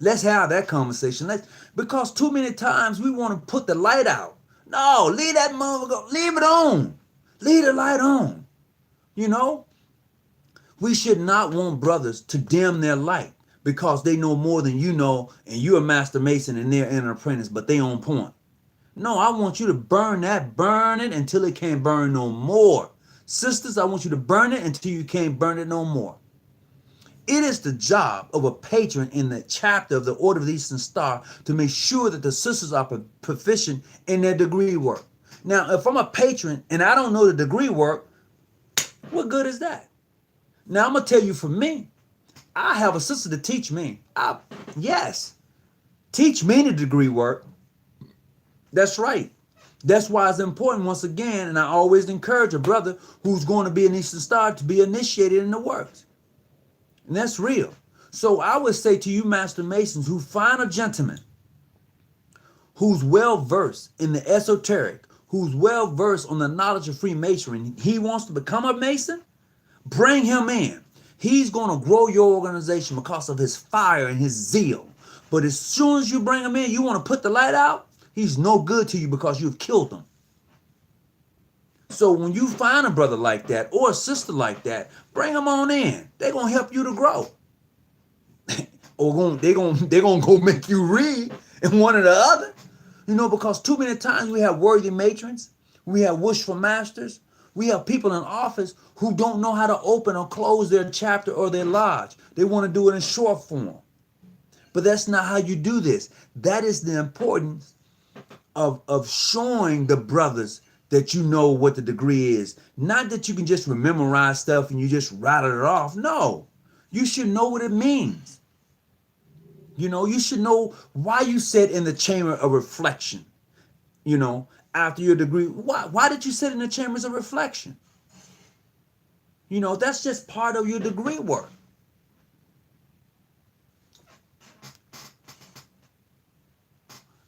Let's have that conversation. Because too many times we want to put the light out. No, leave that motherfucker, leave it on. Leave the light on. You know, we should not want brothers to dim their light because they know more than you know, and you're a master mason and they're an apprentice, but they on point. No, I want you to burn it until it can't burn no more. Sisters, I want you to burn it until you can't burn it no more. It is the job of a patron in the chapter of the Order of the Eastern Star to make sure that the sisters are proficient in their degree work. Now, if I'm a patron and I don't know the degree work, what good is that? Now, I'm going to tell you, for me, I have a sister to teach me. Yes, teach me the degree work. That's right. That's why it's important, once again, and I always encourage a brother who's going to be an Eastern Star to be initiated in the works. And that's real. So I would say to you, Master Masons, who find a gentleman who's well versed in the esoteric, who's well versed on the knowledge of Freemasonry, and he wants to become a Mason, bring him in. He's going to grow your organization because of his fire and his zeal. But as soon as you bring him in, you want to put the light out, he's no good to you because you've killed him. So when you find a brother like that or a sister like that, bring them on in. They're going to help you to grow. Or they're going to go make you read in one or the other. You know, because too many times we have worthy matrons, we have wishful masters, we have people in office who don't know how to open or close their chapter or their lodge. They want to do it in short form. But that's not how you do this. That is the importance of showing the brothers that you know what the degree is. Not that you can just memorize stuff and you just rattle it off. No, you should know what it means. You know, you should know why you sit in the chamber of reflection. You know, after your degree, why did you sit in the chambers of reflection? You know, that's just part of your degree work.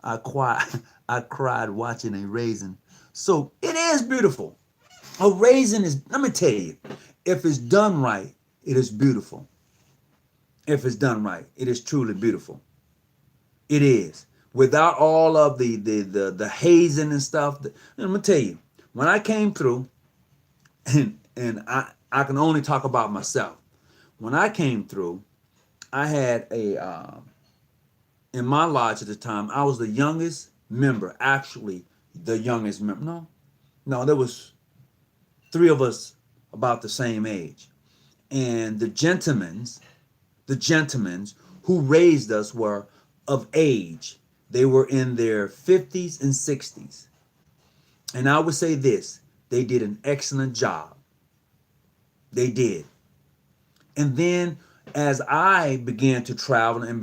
I cried watching a raisin. So it is beautiful. A raisin is, let me tell you, if it's done right, it is beautiful. If it's done right, it is truly beautiful. It is. Without all of the hazing and stuff. Let me tell you, when I came through, and I can only talk about myself. When I came through, I had in my lodge at the time, I was the youngest member, actually the youngest member. No, there was 3 of us about the same age. And the gentlemen who raised us were of age. They were in their 50s and 60s. And I would say this, they did an excellent job. They did. And then as I began to travel and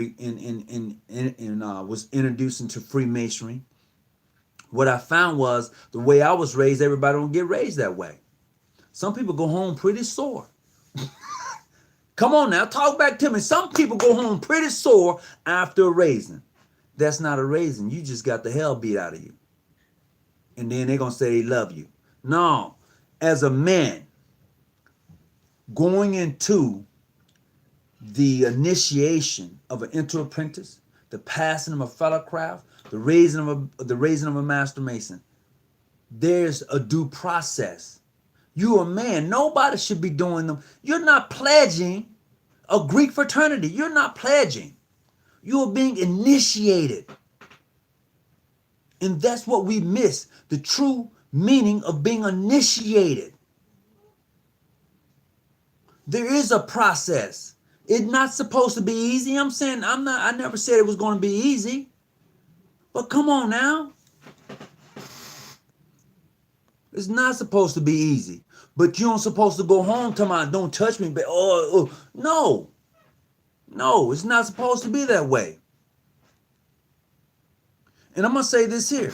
was introduced into Freemasonry, what I found was the way I was raised, everybody don't get raised that way. Some people go home pretty sore. Come on now, talk back to me. Some people go home pretty sore after a raising. That's not a raising. You just got the hell beat out of you. And then they're going to say they love you. No, as a man, going into the initiation of an enter apprentice, the passing of a fellow craft, the raising of a master mason. There's a due process. You're a man. Nobody should be doing them. You're not pledging a Greek fraternity. You're not pledging. You're being initiated. And that's what we miss. The true meaning of being initiated. There is a process. It's not supposed to be easy. I never said it was going to be easy. But come on now. It's not supposed to be easy. But you don't supposed to go home to my don't touch me. But no. No, it's not supposed to be that way. And I'm going to say this here.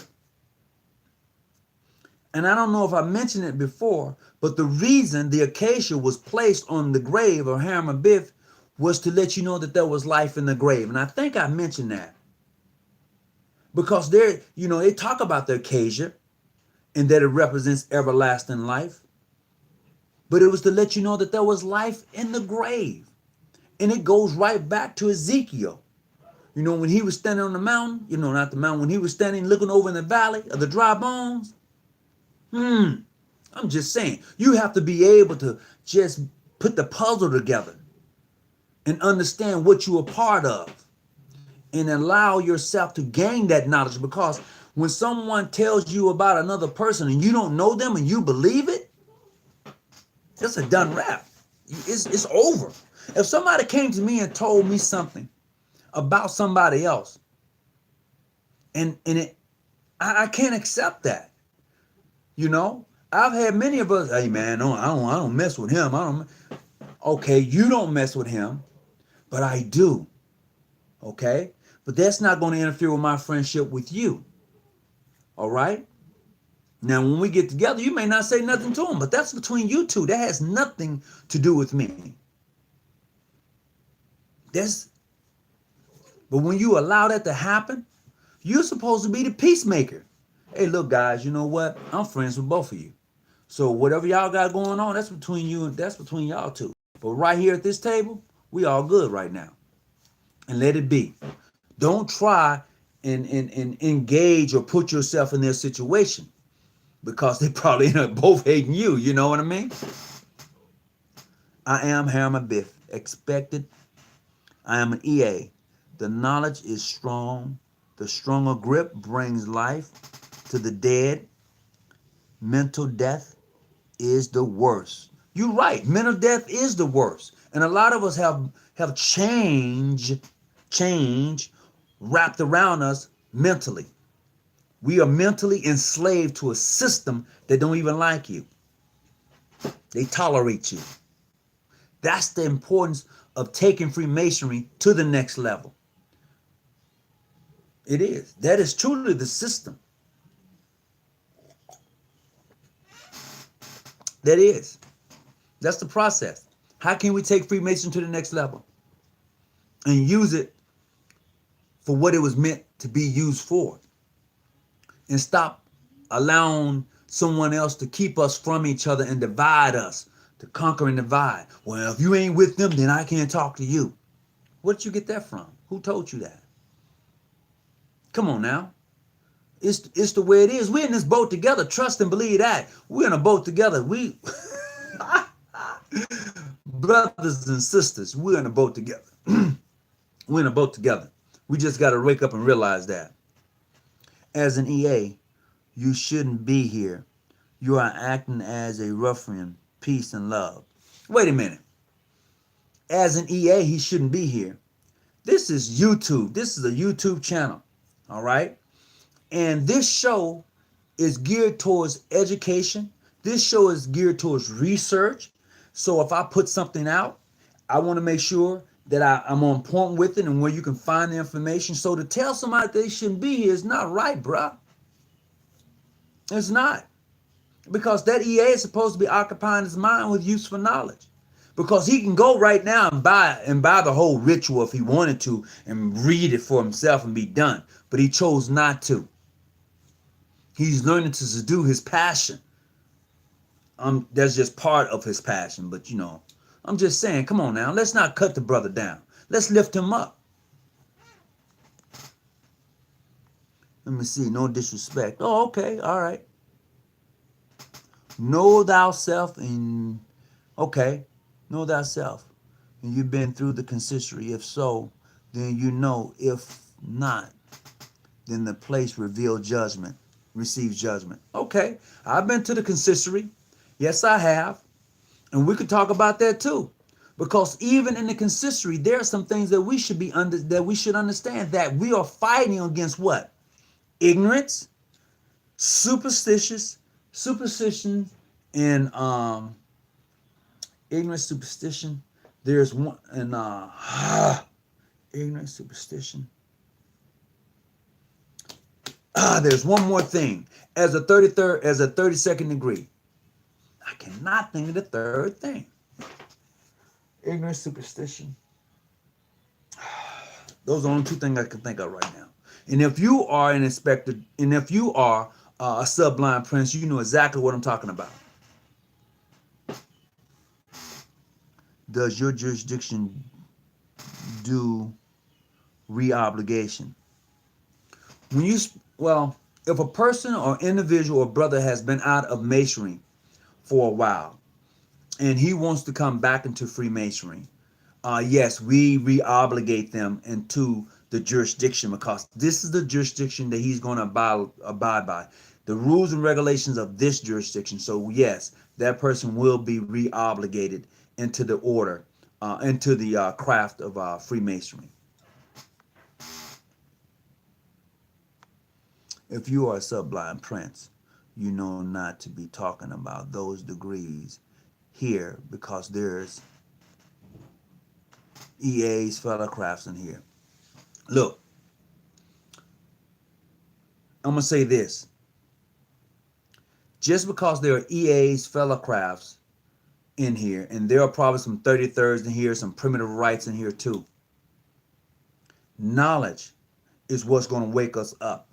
And I don't know if I mentioned it before, but the reason the acacia was placed on the grave of Hiram Abiff was to let you know that there was life in the grave. And I think I mentioned that. Because they talk about the acacia and that it represents everlasting life. But it was to let you know that there was life in the grave. And it goes right back to Ezekiel. When he was standing on the mountain, not the mountain, when he was standing looking over in the valley of the dry bones. I'm just saying, you have to be able to just put the puzzle together and understand what you are part of and allow yourself to gain that knowledge. Because when someone tells you about another person and you don't know them and you believe it, it's a done wrap. It's over. If somebody came to me and told me something about somebody else, and I can't accept that. I've had many of us. Hey man, I don't mess with him. Okay, you don't mess with him, but I do. Okay, but that's not going to interfere with my friendship with you. All right. Now, when we get together, you may not say nothing to him, but that's between you two. That has nothing to do with me. But when you allow that to happen, you're supposed to be the peacemaker. Hey, look, guys, you know what? I'm friends with both of you. So whatever y'all got going on, that's between you and that's between y'all two. But right here at this table, we all good right now. And let it be. Don't try and engage or put yourself in their situation, because they probably end up both hating you. You know what I mean? I am Hiram Abiff. Expected. I am an EA. The knowledge is strong. The stronger grip brings life to the dead. Mental death is the worst. You're right. Mental death is the worst. And a lot of us have change wrapped around us mentally. We are mentally enslaved to a system that don't even like you. They tolerate you. That's the importance of taking Freemasonry to the next level. It is. That is truly the system. That is. That's the process. How can we take Freemason to the next level and use it for what it was meant to be used for, and stop allowing someone else to keep us from each other and divide us, to conquer and divide? Well, if you ain't with them, then I can't talk to you. Where did you get that from? Who told you that? Come on now. It's the way it is. We're in this boat together. Trust and believe that. We're in a boat together. We brothers and sisters, we're in a boat together. We're in a boat together. We just got to wake up and realize that. As an EA, you shouldn't be here. You are acting as a ruffian. Peace and love. Wait a minute. As an EA, he shouldn't be here. This is YouTube. This is a YouTube channel. All right? And this show is geared towards education. This show is geared towards research. So if I put something out, I want to make sure that I'm on point with it and where you can find the information. So to tell somebody they shouldn't be here is not right, bruh. It's not. Because that EA is supposed to be occupying his mind with useful knowledge. Because he can go right now and buy the whole ritual if he wanted to and read it for himself and be done. But he chose not to. He's learning to subdue his passion. That's just part of his passion, but I'm just saying, come on now. Let's not cut the brother down. Let's lift him up. Let me see. No disrespect. Oh, okay. All right. Know thyself and okay. Know thyself. And you've been through the consistory. If so, then you know. If not, then the place reveal judgment, receives judgment. Okay. I've been to the consistory. Yes, I have. And we could talk about that too. Because even in the consistory, there are some things that we should be under that we should understand that we are fighting against what? Ignorance, superstition, and ignorance, superstition. There's one and ignorance, superstition. There's one more thing. As a 32nd degree. I cannot think of the third thing. Ignorance, superstition. Those are the only two things I can think of right now. And if you are an inspector, and if you are a sublime prince, you know exactly what I'm talking about. Does your jurisdiction do re-obligation? When you, well, if a person or individual or brother has been out of masonry for a while, and he wants to come back into Freemasonry, yes, we re-obligate them into the jurisdiction because this is the jurisdiction that he's going to abide by. The rules and regulations of this jurisdiction. So yes, that person will be re-obligated into the order, into the craft of Freemasonry. If you are a sublime prince, you know not to be talking about those degrees here because there's EAs, fellow craftsmen here. Look, I'm going to say this. Just because there are EAs, fellow crafts in here, and there are probably some 33rds in here, some primitive rights in here too. Knowledge is what's going to wake us up.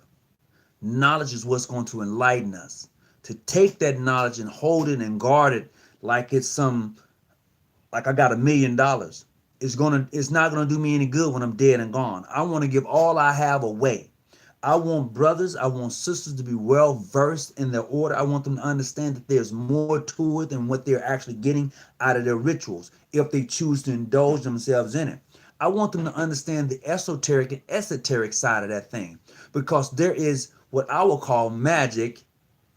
Knowledge is what's going to enlighten us. To take that knowledge and hold it and guard it like it's like I got $1 million. It's not gonna do me any good when I'm dead and gone. I want to give all I have away. I want brothers, I want sisters to be well versed in their order. I want them to understand that there's more to it than what they're actually getting out of their rituals if they choose to indulge themselves in it. I want them to understand the esoteric and esoteric side of that thing because there is what I will call magic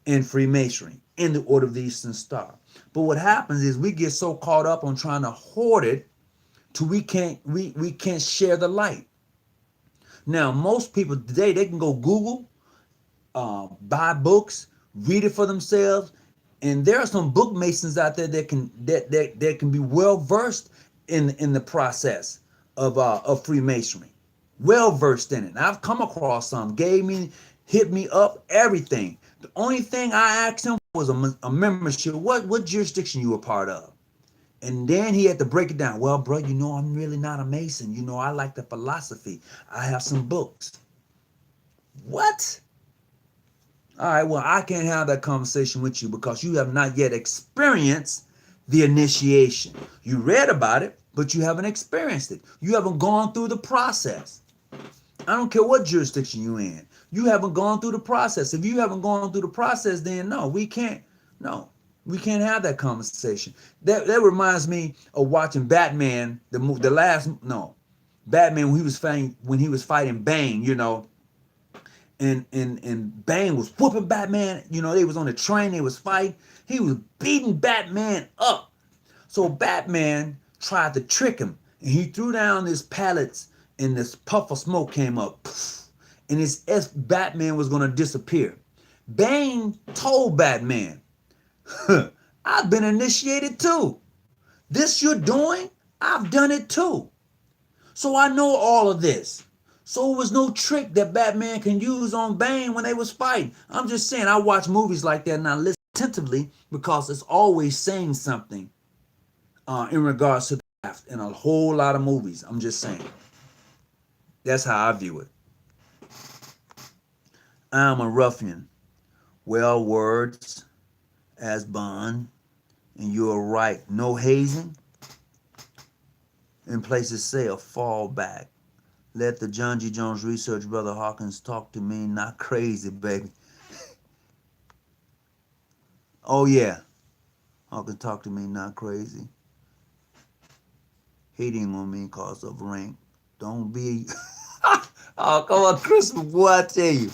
in Freemasonry in the Order of the Eastern Star. But what happens is we get so caught up on trying to hoard it till we can't share the light. Now, most people today, they can go Google, buy books, read it for themselves, and there are some book masons out there that can be well versed in the process of Freemasonry, well versed in it. And I've come across some, hit me up, everything. The only thing I asked him was a membership. What jurisdiction you were part of? And then he had to break it down. Well, bro, you know, I'm really not a Mason. You know, I like the philosophy. I have some books. What? All right, well, I can't have that conversation with you because you have not yet experienced the initiation. You read about it, but you haven't experienced it. You haven't gone through the process. I don't care what jurisdiction you're in. You haven't gone through the process. If you haven't gone through the process, then no, we can't. No. We can't have that conversation. That reminds me of watching Batman, Batman when he was fighting Bane, you know, and Bane was whooping Batman. You know, they was on the train, they was fighting. He was beating Batman up. So Batman tried to trick him, and he threw down his pallets, and this puff of smoke came up, and Batman was gonna disappear. Bane told Batman, I've been initiated too. This you're doing, I've done it too. So I know all of this. So it was no trick that Batman can use on Bane when they was fighting. I'm just saying, I watch movies like that and I listen attentively because it's always saying something in regards to the craft in a whole lot of movies. I'm just saying. That's how I view it. I'm a ruffian. Well, words as bond. And you're right. No hazing, In places say a fallback. Let the John G. Jones Research, Brother Hawkins, talk to me, not crazy, baby. Oh, yeah. Hawkins, talk to me, not crazy. Hating on me cause of rank. Don't be. Oh, come on, Christmas, boy, I tell you.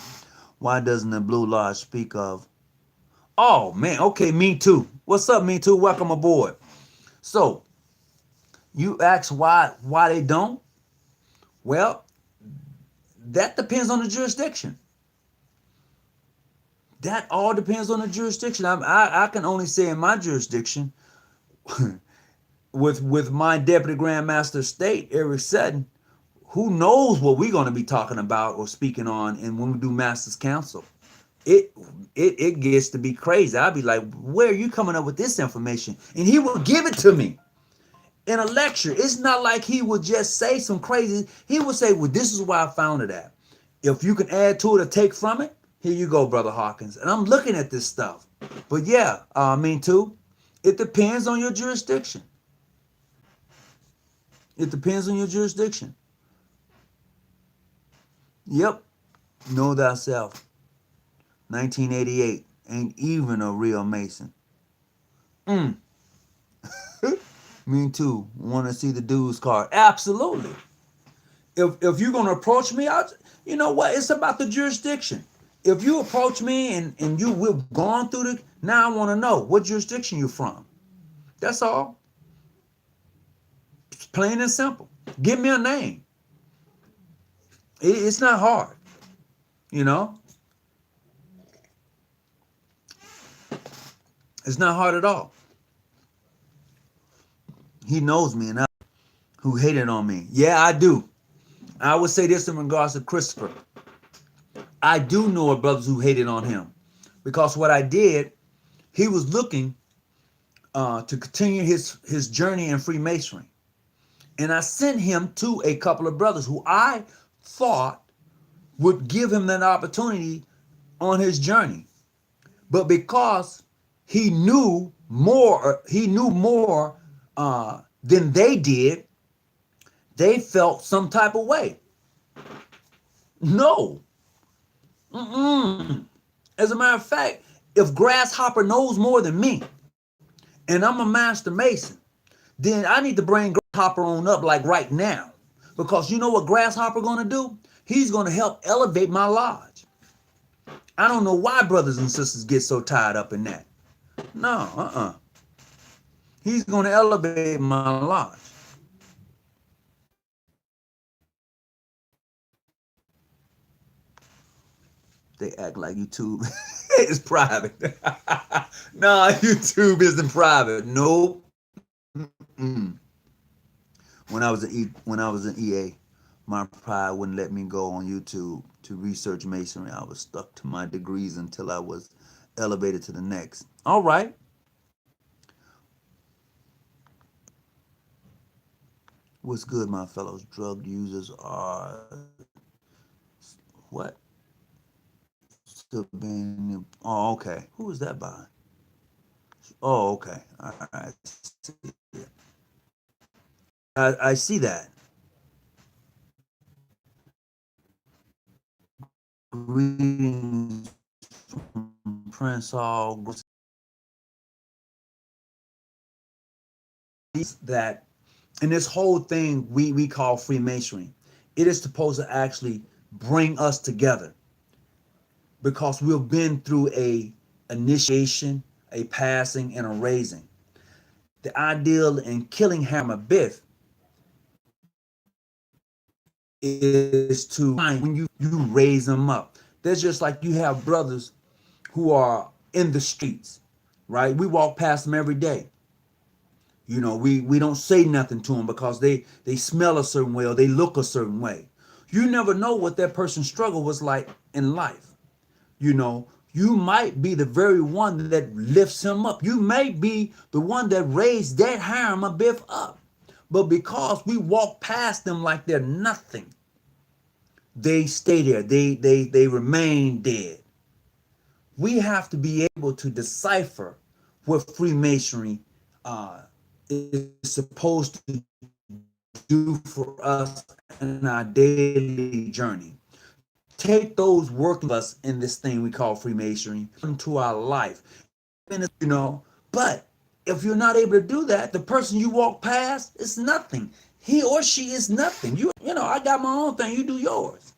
Why doesn't the Blue Lodge speak of? Oh, man, okay, me too. What's up, me too? Welcome aboard. So, you ask why they don't? Well, that depends on the jurisdiction. That all depends on the jurisdiction. I can only say in my jurisdiction, with my deputy grand master of state, Eric Sutton, who knows what we're going to be talking about or speaking on, and when we do Masters Council, it it gets to be crazy. I'll be like, where are you coming up with this information? And he will give it to me in a lecture. It's not like he would just say some crazy. He would say, well, this is why I found it at. If you can add to it or take from it, here you go, Brother Hawkins. And I'm looking at this stuff. But yeah, I mean, too, it depends on your jurisdiction. It depends on your jurisdiction. Yep. Know thyself. 1988. Ain't even a real Mason. Mm. Me too. Want to see the dude's card? Absolutely. If you're gonna approach me, you know what? It's about the jurisdiction. If you approach me and we've gone through the, now I want to know what jurisdiction you're from. That's all. It's plain and simple. Give me a name. It's not hard. You know, it's not hard at all. He knows me and I, who hated on me. Yeah, I do. I would say this in regards to Christopher. I do know of brothers who hated on him because what I did, he was looking to continue his journey in Freemasonry. And I sent him to a couple of brothers who I thought would give him that opportunity on his journey. But because he knew more than they did, they felt some type of way. No. Mm-mm. As a matter of fact, if Grasshopper knows more than me, and I'm a master mason, then I need to bring Grasshopper on up like right now. Because you know what Grasshopper gonna do? He's gonna help elevate my lodge. I don't know why brothers and sisters get so tied up in that. No. He's gonna elevate my lodge. They act like YouTube is private. No, YouTube isn't private. Nope. Mm-mm. When I was in EA, my pride wouldn't let me go on YouTube to research masonry. I was stuck to my degrees until I was elevated to the next. All right. What's good, my fellows? Drug users are what? Still being. Oh, okay. Who is that by? Oh, okay. All right. I see that. Greetings from Prince Hall. That and this whole thing we call Freemasonry, it is supposed to actually bring us together because we've been through a initiation, a passing, and a raising. The ideal in killing Hiram Abiff is to when you raise them up. There's just like you have brothers who are in the streets, right? We walk past them every day. You know, we don't say nothing to them because they smell a certain way or they look a certain way. You never know what that person's struggle was like in life. You know, you might be the very one that lifts him up. You may be the one that raised that Hiram Abiff up. But because we walk past them like they're nothing, they stay there. They remain dead. We have to be able to decipher what Freemasonry is supposed to do for us in our daily journey. Take those working us in this thing we call Freemasonry into our life. You know, but if you're not able to do that, the person you walk past is nothing. He or she is nothing. You know, I got my own thing, you do yours.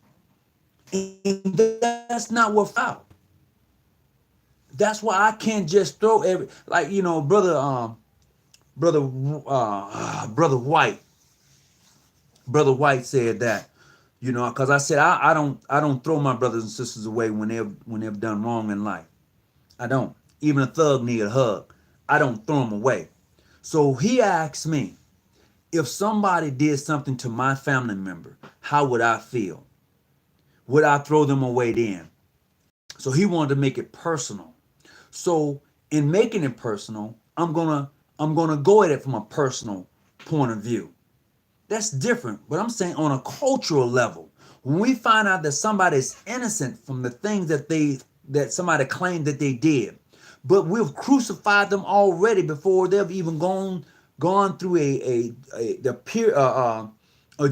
And that's not what's out. That's why I can't just throw every, like, you know, brother White said that, you know, because I said I don't throw my brothers and sisters away when they've done wrong in life. I don't. Even a thug need a hug. I don't throw them away. So he asked me, if somebody did something to my family member, how would I feel? Would I throw them away then? So he wanted to make it personal. So in making it personal, I'm gonna go at it from a personal point of view. That's different, but I'm saying on a cultural level, when we find out that somebody is innocent from the things that somebody claimed that they did, but we've crucified them already before they've even gone through a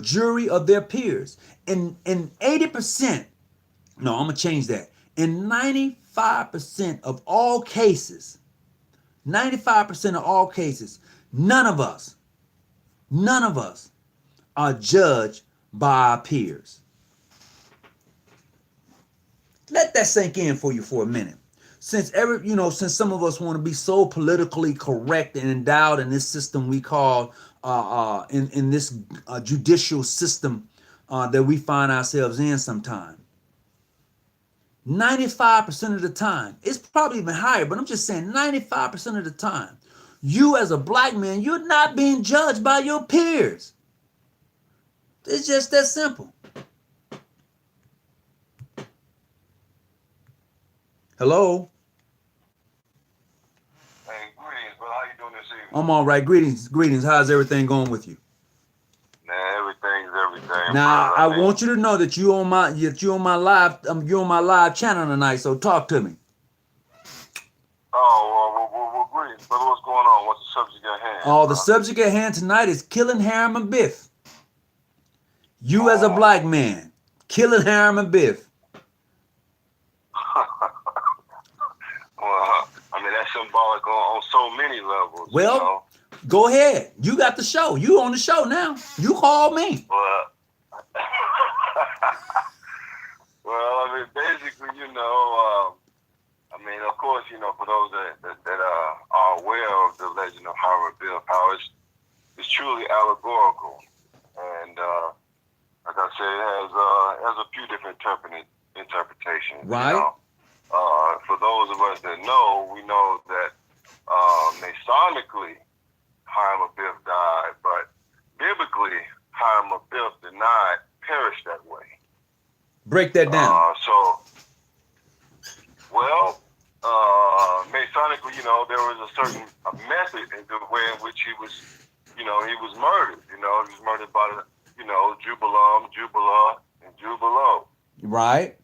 jury of their peers, and 80%. No, I'm gonna change that. In 95% of all cases, 95% of all cases, none of us, none of us are judged by our peers. Let that sink in for you for a minute. Since some of us want to be so politically correct and endowed in this system we call in this judicial system that we find ourselves in sometimes. 95% of the time, it's probably even higher, but I'm just saying 95% of the time, you as a black man, you're not being judged by your peers. It's just that simple. Hello? Hey, greetings, brother. How you doing this evening? I'm all right. Greetings. How's everything going with you? Man, everything's everything, Now, brother. I want you to know that you're on my live channel tonight, so talk to me. Greetings, brother. What's going on? What's the subject at hand? Oh, the subject at hand tonight is killing Hiram and Abiff. You as a black man, killing Hiram and Abiff. Well, I mean, that's symbolic on so many levels. Well, you know? Go ahead. You got the show. You on the show now. You call me. Well, well, I mean, basically, of course, for those that are aware of the legend of Hiram Abiff, how it's truly allegorical, and like I said, it has a few different interpretations. Right. For those of us that know, we know that Masonically, Hiram Abiff died, but biblically, Hiram Abiff did not perish that way. Break that down. Masonically, there was a certain method in the way in which he was murdered. He was murdered by Jubala, and Jubalo. Right.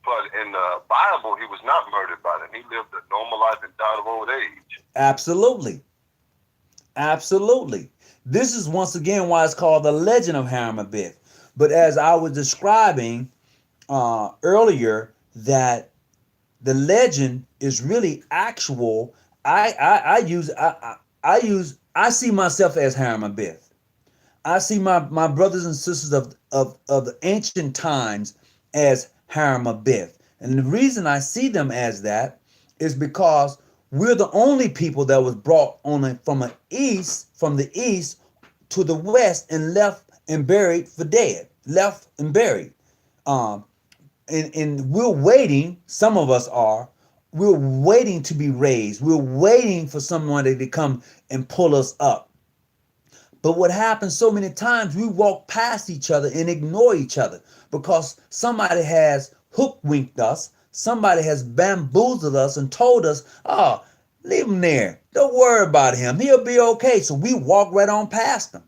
But in the Bible, he was not murdered by them. He lived a normal life and died of old age. Absolutely. Absolutely. This is once again why it's called the legend of Hiram Abiff. But as I was describing earlier, that the legend is really actual. I see myself as Hiram Abiff. I see my brothers and sisters of the ancient times as Hiram Abiff. And the reason I see them as that is because we're the only people that was brought from the east to the west and left and buried for dead. Left and buried. And we're waiting, some of us are, we're waiting to be raised. We're waiting for someone to come and pull us up. But what happens so many times, we walk past each other and ignore each other because somebody has hook-winked us, somebody has bamboozled us and told us, oh, leave him there. Don't worry about him. He'll be okay. So we walk right on past him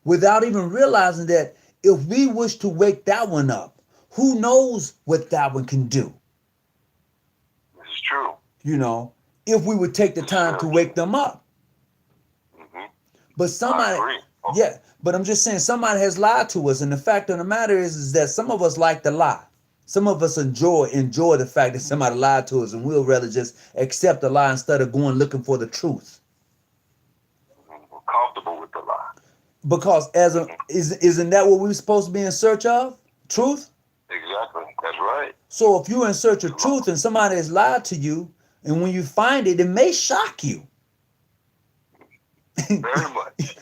without even realizing that if we wish to wake that one up, who knows what that one can do? This is true. If we would take the time to wake them up. But somebody, agree. Okay. yeah, but I'm just saying somebody has lied to us. And the fact of the matter is that some of us like to lie. Some of us enjoy the fact that somebody lied to us, and we'll rather just accept the lie instead of going looking for the truth. We're comfortable with the lie. Because isn't that what we're supposed to be in search of? Truth? Exactly. That's right. So if you're in search of truth and somebody has lied to you, and when you find it, it may shock you. Very much.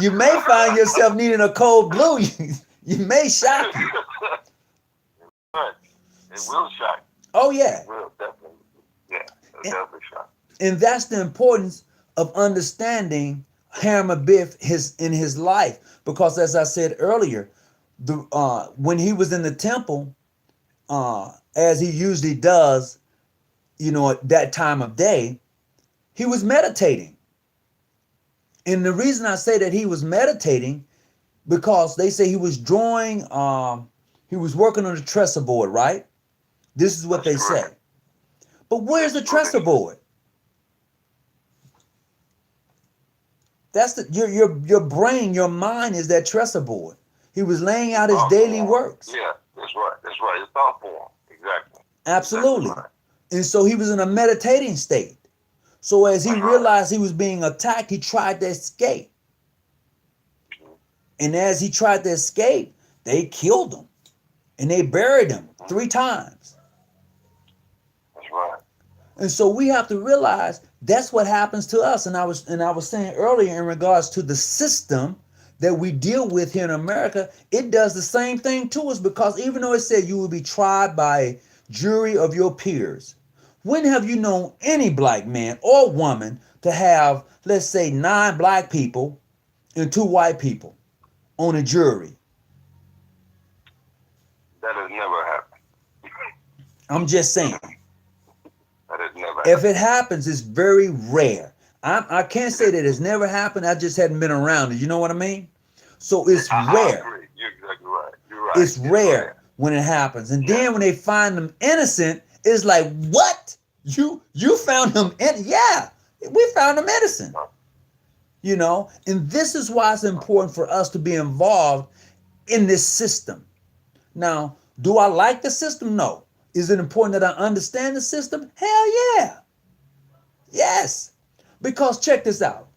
You may find yourself needing a cold blue. You may shock you. Right. It will shock. Oh yeah. It will definitely. Yeah, it'll definitely shock. And that's the importance of understanding Hiram Abiff in his life, because as I said earlier, when he was in the temple, as he usually does, at that time of day, he was meditating. And the reason I say that he was meditating, because they say he was drawing, he was working on the trestle board, right? This is what they say. But where's the trestle board? That's your brain, your mind is that trestle board. He was laying out his daily works. Yeah, that's right. That's right. It's thought form. Exactly. Absolutely. Exactly right. And so he was in a meditating state. So as he realized he was being attacked, he tried to escape. And as he tried to escape, they killed him. And they buried him 3 times. That's right. And so we have to realize that's what happens to us. And I was saying earlier in regards to the system that we deal with here in America, it does the same thing to us, because even though it said you will be tried by a jury of your peers, when have you known any black man or woman to have, let's say, 9 black people and 2 white people on a jury? That has never happened. I'm just saying. That has never If happened. it happens, it's very rare. I can't say that it's never happened. I just hadn't been around it. You know what I mean? So it's I rare. agree. You're exactly right. You're right. It's rare when it happens. And then when they find them innocent, it's like, what? You found him yeah, we found him innocent. And this is why it's important for us to be involved in this system. Now, do I like the system? No. Is it important that I understand the system? Hell yeah. Yes. Because check this out.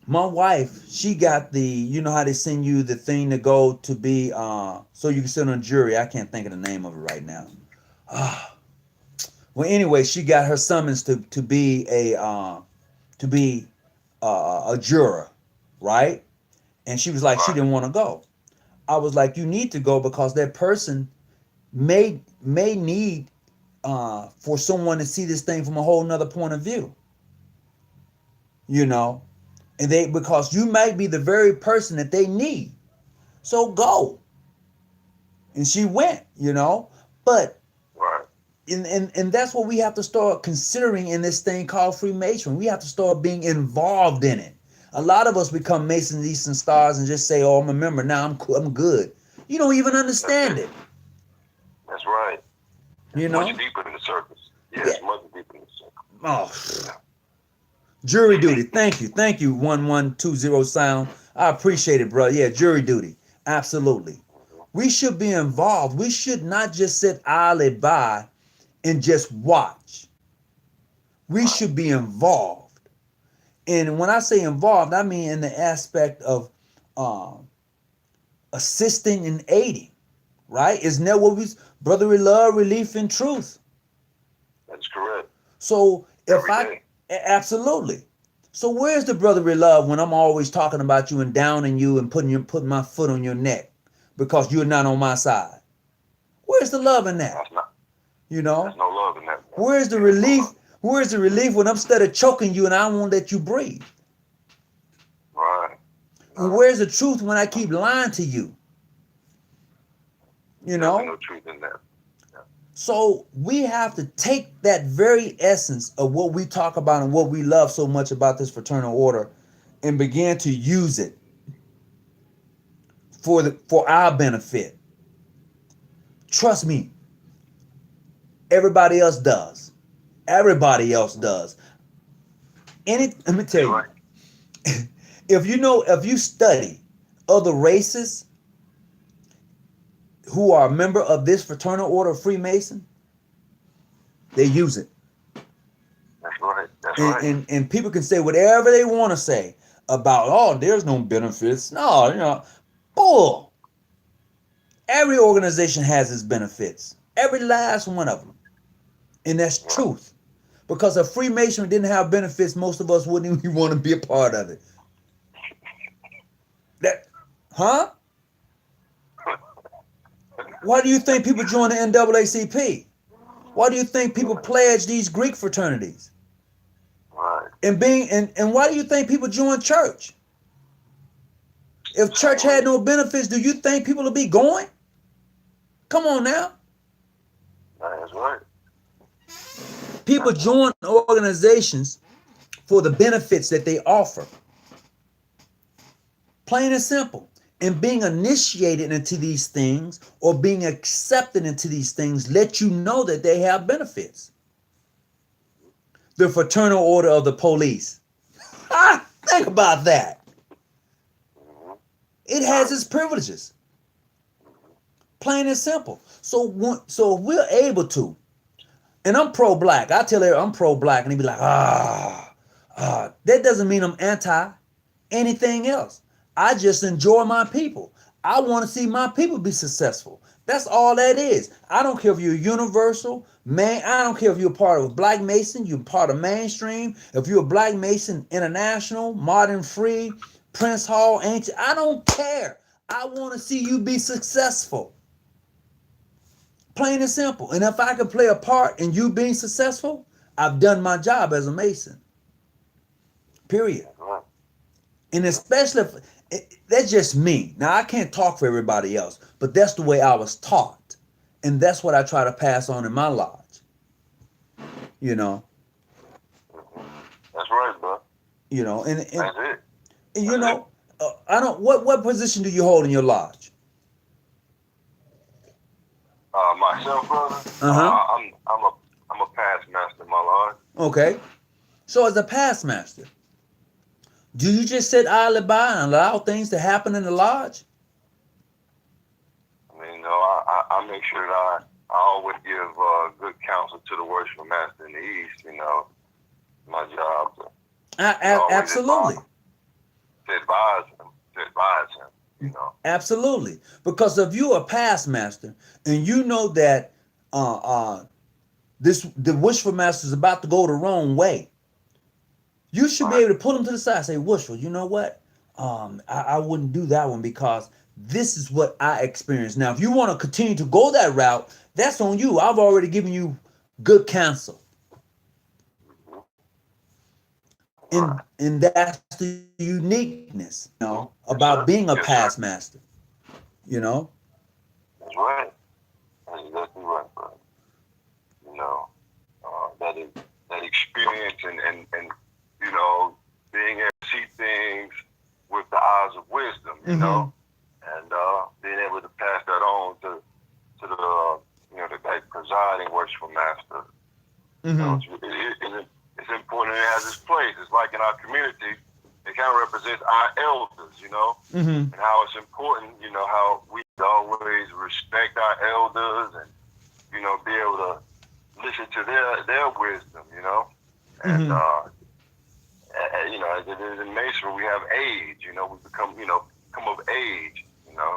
My wife, she got how they send you the thing to go to be, so you can sit on a jury. I can't think of the name of it right now. Well, anyway, she got her summons to be a juror, right? And she was like, she didn't want to go. I was like, you need to go, because that person may need for someone to see this thing from a whole nother point of view. And because you might be the very person that they need. So go. And she went, but and that's what we have to start considering in this thing called Freemasonry. We have to start being involved in it. A lot of us become Masons, Eastern Stars, and just say, "Oh, I'm a member now. I'm good." You don't even understand it. That's right. Much deeper in the surface. Yes, much deeper in the surface. Oh, jury duty. Thank you. 1120 sound. I appreciate it, bro. Yeah, jury duty. Absolutely. We should be involved. We should not just sit idly by and just watch. We should be involved. And when I say involved, I mean in the aspect of assisting and aiding, right? Isn't that what brotherly love, relief, and truth? That's correct. So absolutely. So where's the brotherly love when I'm always talking about you and downing you and putting my foot on your neck because you're not on my side? Where's the love in that? There's no love in that. Where's the relief? Where's the relief when I'm instead of choking you and I won't let you breathe? Right. And where's the truth when I keep lying to you? There's no truth in that. Yeah. So we have to take that very essence of what we talk about and what we love so much about this fraternal order and begin to use it for our benefit. Trust me, everybody else does. Everybody else does. Let me tell you, Right. if you study other races who are a member of this fraternal order of Freemason, they use it. That's right. That's And, right. and people can say whatever they want to say about, oh, there's no benefits. No, bull. Every organization has its benefits. Every last one of them. And that's Yeah. truth. Because if Freemasonry didn't have benefits, most of us wouldn't even want to be a part of it. That, huh? Why do you think people join the NAACP? Why do you think people pledge these Greek fraternities? Right. And why do you think people join church? If church Same had reason. no benefits, do you think people would be going? Come on now. That's right. People That's right. join organizations for the benefits that they offer. Plain and simple. And being initiated into these things or being accepted into these things let you know that they have benefits. The Fraternal Order of the Police. Think about that. Mm-hmm. It has Right. its privileges. Plain and simple. So if we're able to, and I'm pro-black. I tell her I'm pro-black, and they be like, that doesn't mean I'm anti anything else. I just enjoy my people. I want to see my people be successful. That's all that is. I don't care if you're universal, man. I don't care if you're part of Black Mason, you're part of mainstream. If you're a Black Mason International, Modern Free, Prince Hall, Ancient, I don't care. I want to see you be successful. Plain and simple. And if I can play a part in you being successful, I've done my job as a Mason. Period. That's right. And especially if that's just me. Now I can't talk for everybody else, but that's the way I was taught. And that's what I try to pass on in my lodge. You know, Mm-hmm. That's right, bro. and That's it. you That's it. know, I don't what position do you hold in your lodge? Myself, brother. Uh-huh. I'm a past master, my lord. Okay. So as a past master, do you just sit idly by and allow things to happen in the lodge? I mean, I make sure that I always give good counsel to the worship master in the East. My job to always Absolutely. advise him. To advise him. You know. Absolutely. Because if you're a past master and you know that the wishful master is about to go the wrong way, you should be Right. able to pull him to the side and say, Wishful, you know what? I wouldn't do that one because this is what I experienced. Now, if you want to continue to go that route, that's on you. I've already given you good counsel. Right. And that's the uniqueness, Yes, about sir. being a Yes, sir. past master, you know? That's right. That's exactly right, brother. You know, that is that experience and being able to see things with the eyes of wisdom, Mm-hmm. and being able to pass that on to the the presiding worshipful master. Mm-hmm. It's important. It has its place. It's like in our community, it kind of represents our elders, Mm-hmm. and how it's important, how we always respect our elders and be able to listen to their wisdom, and Mm-hmm. as it is in Masonry, we have age, we come of age,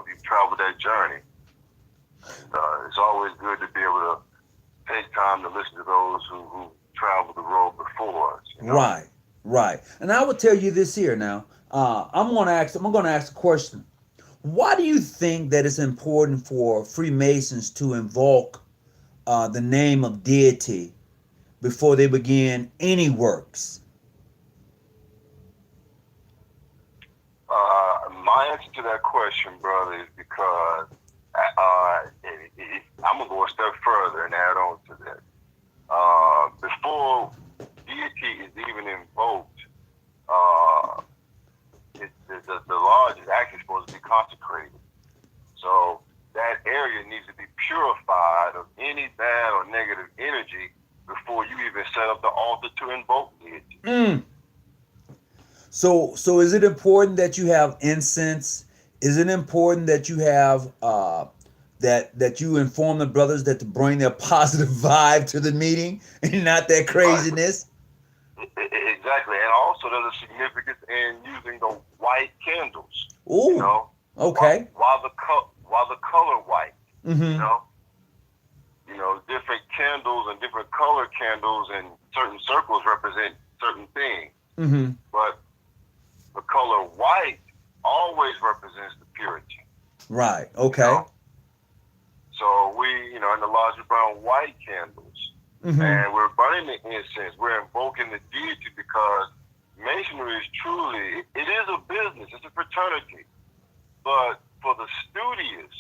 you've traveled that journey, and it's always good to be able to take time to listen to those who traveled the road before us, Right, right. And I will tell you this here now. I'm gonna ask a question. Why do you think that it's important for Freemasons to invoke the name of deity before they begin any works? My answer to that question, brother, is because I'm gonna go a step further and add on to that. Before deity is even invoked, the lodge is actually supposed to be consecrated. So that area needs to be purified of any bad or negative energy before you even set up the altar to invoke deity. Mm. So is it important that you have incense? Is it important that you have that you inform the brothers that to bring their positive vibe to the meeting and not that Right. craziness? Exactly. And also there's a significance in using the white candles. You Ooh, know, okay. while the color white. You Mm-hmm. know, different candles and different color candles and certain circles represent certain things. Mm-hmm. But the color white always represents the purity. Right. You Okay. know, so we, in the lodge we burn white candles, Mm-hmm. and we're burning the incense. We're invoking the deity because masonry is truly, it is a business. It's a fraternity. But for the studious,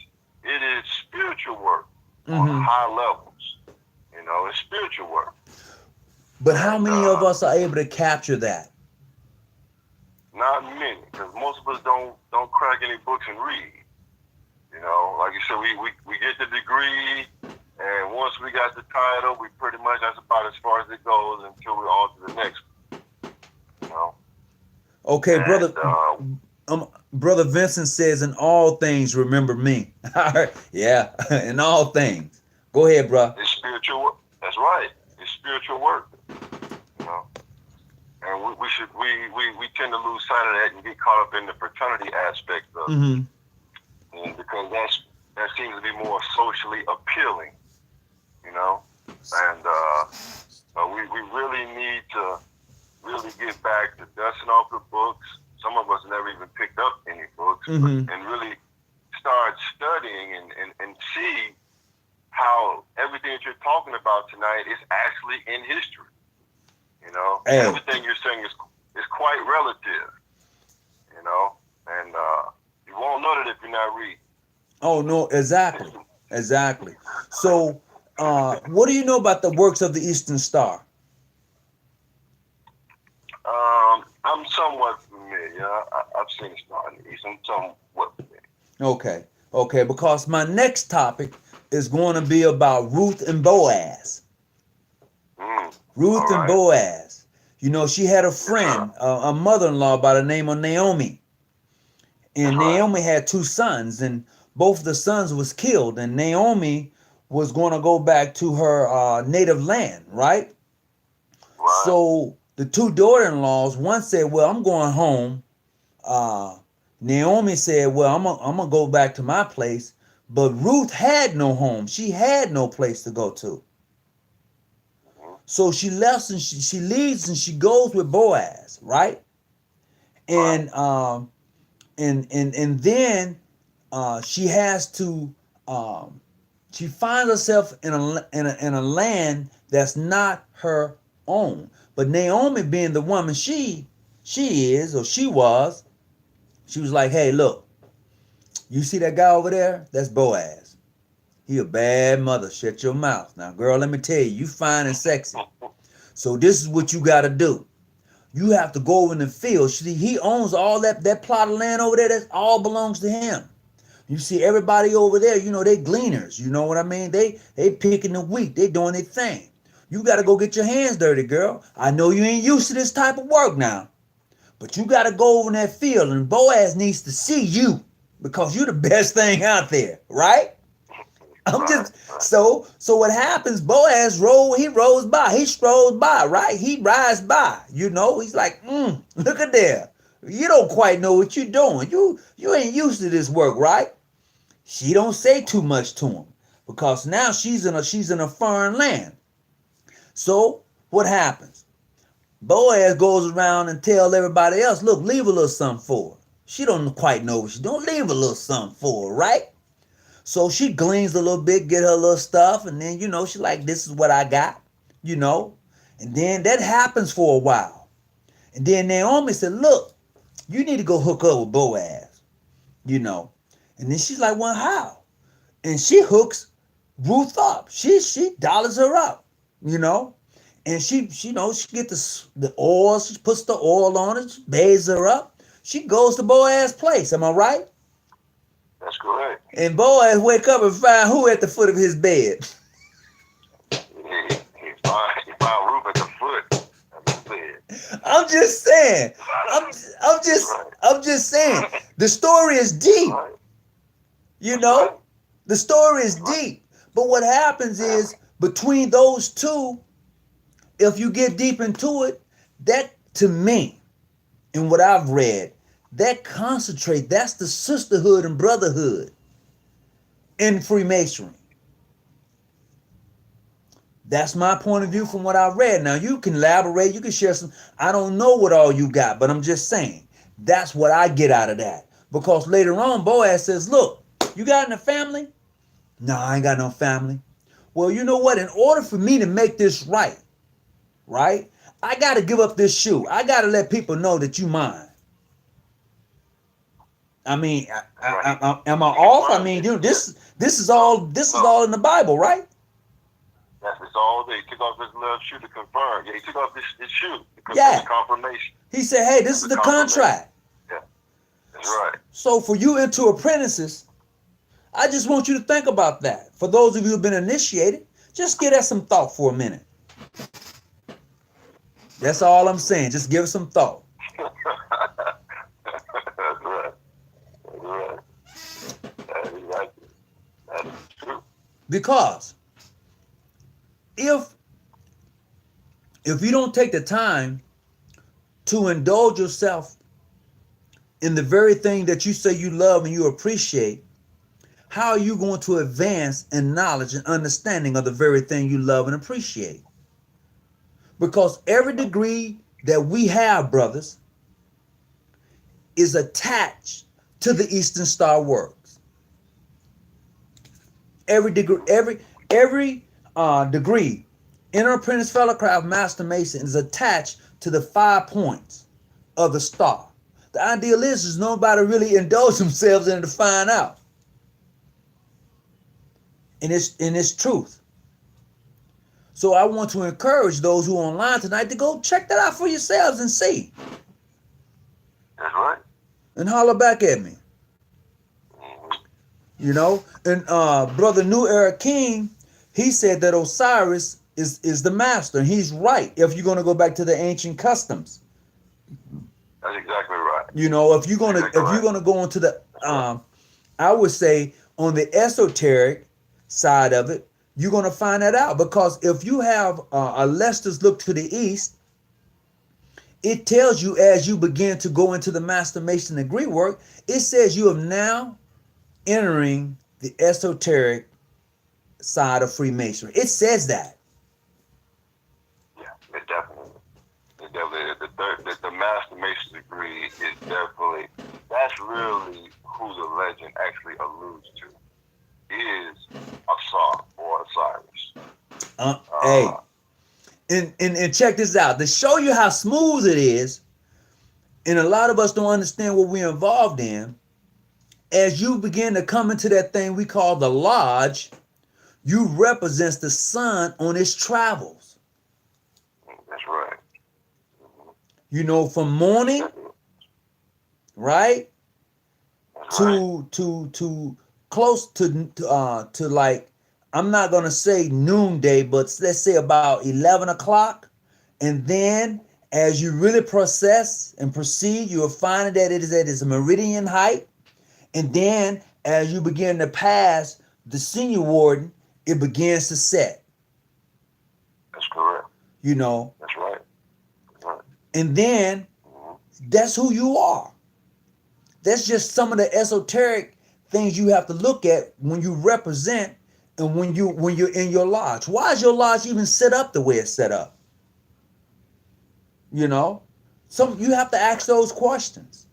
it is spiritual work on Mm-hmm. high levels. It's spiritual work. But how And many of us are able to capture that? not many, because most of us don't crack any books and read. Like you said, we get the degree, and once we got the title, we pretty much, that's about as far as it goes until we're on to the next one. You know? Okay, And brother Vincent says, "In all things, remember me." All right. Yeah, in all things. Go ahead, bro. it's spiritual work. That's right. It's spiritual work. You know? And we tend to lose sight of that and get caught up in the fraternity aspect of it. Mm-hmm. And because that seems to be more socially appealing, and we really need to really get back to dusting off the books. Some of us never even picked up any books, Mm-hmm. and really start studying and see how everything that you're talking about tonight is actually in history. Hey. Everything you're saying is quite relative, and you won't know that if you're not reading. Oh no, exactly, exactly. So, what do you know about the works of the Eastern Star? I'm somewhat familiar. I've seen it start in the East. I'm somewhat familiar. Okay, okay, because my next topic is going to be about Ruth and Boaz. All Ruth and right. Boaz. She had a Yes, sir. friend, a mother-in-law by the name of Naomi. And That's right. Naomi had two sons, and both the sons was killed. And Naomi was going to go back to her native land, right? Right. So the two daughter-in-laws, one said, "Well, I'm going home." Naomi said, "Well, I'm gonna go back to my place." But Ruth had no home. She had no place to go to. Mm-hmm. So she left and she leaves and she goes with Boaz, right? Right. And then she has to she finds herself in a land that's not her own. But Naomi, being the woman she is, or she was like, "Hey, look, you see that guy over there? That's Boaz. He a bad mother. Shut your mouth. Now, girl, let me tell you, you fine and sexy. So this is what you got to do. You have to go over in the field. See, he owns all that plot of land over there. That all belongs to him. You see everybody over there, they gleaners. You know what I mean? They picking the wheat. They doing their thing. You got to go get your hands dirty, girl. I know you ain't used to this type of work now, but you got to go over in that field, and Boaz needs to see you because you're the best thing out there, right?" I'm Right. just so what happens, Boaz rolls by, he strolls by, right? He rides by, he's like, look at there. You don't quite know what you're doing. You ain't used to this work, right? She don't say too much to him because now she's in a foreign land. So what happens? Boaz goes around and tells everybody else, look, leave a little something for her. She don't quite know what she don't leave a little something for her, right? So she gleans a little bit, get her little stuff, and then, she like, this is what I got, And then that happens for a while. And then Naomi said, look, you need to go hook up with Boaz, And then she's like, well, how? And she hooks Ruth up. She dollars her up, And she get the oil, she puts the oil on it, she bathes her up. She goes to Boaz's place, am I right? That's correct. And Boaz wake up and find who at the foot of his bed? He found Ruth at the foot of his bed. I'm just saying. I'm I'm just Right. I'm just saying. The story is deep. Right. You That's know, right. the story is Right. deep. But what happens is between those two, if you get deep into it, that to me, and what I've read, that concentrate, that's the sisterhood and brotherhood in Freemasonry. That's my point of view from what I read. Now you can elaborate, you can share some. I don't know what all you got, but I'm just saying that's what I get out of that. Because later on, Boaz says, "Look, you got in a family? No, I ain't got no family. Well, you know what? In order for me to make this right, I got to give up this shoe. I got to let people know that you mine. I mean, Right. am I He off? I confirmed mean, it. dude, Yeah. this is No. all this is No. all in the Bible, right? It's all there. He took off his left shoe to confirm. Yeah, he took off his shoe as Yeah. a confirmation. He said, "Hey, this As is a the confirmation. contract." Yeah. That's right. So for you into apprentices, I just want you to think about that. For those of you who've been initiated, just give that some thought for a minute. That's all I'm saying. Just give it some thought. That's right. That's right. That is accurate. That is true. Because if you don't take the time to indulge yourself in the very thing that you say you love and you appreciate, how are you going to advance in knowledge and understanding of the very thing you love and appreciate? Because every degree that we have, brothers, is attached to the Eastern Star Works. Every degree, every degree, Inner Apprentice, Fellowcraft, Master Mason is attached to the 5 points of the star. The ideal is nobody really indulge themselves in it to find out. And it's truth. So I want to encourage those who are online tonight to go check that out for yourselves and see. That's right. And holler back at me. You know? And Brother New Era King, he said that Osiris is the master. And he's right if you're going to go back to the ancient customs. That's exactly right. You know, if you're gonna go into the I would say on the esoteric side of it, you're gonna find that out, because if you have a Lester's look to the east, it tells you as you begin to go into the Master Mason degree work, it says you are now entering the esoteric side of Freemasonry. It says that. Yeah, it definitely. The Master Mason degree is definitely, that's really who the legend actually alludes to, is Asar or Osiris. Hey, and check this out. To show you how smooth it is, and a lot of us don't understand what we're involved in, as you begin to come into that thing we call the lodge, you represents the sun on its travels. That's right. You know, from morning, right, to close to like, I'm not gonna say noonday, but let's say about 11 o'clock, and then as you really process and proceed, you'll find that it is at its meridian height, and then as you begin to pass the senior warden, it begins to set. That's correct. You know, That's right. That's right. and then that's who you are. That's just some of the esoteric things you have to look at when you represent and when you're in your lodge. Why is your lodge even set up the way it's set up? You know, you have to ask those questions.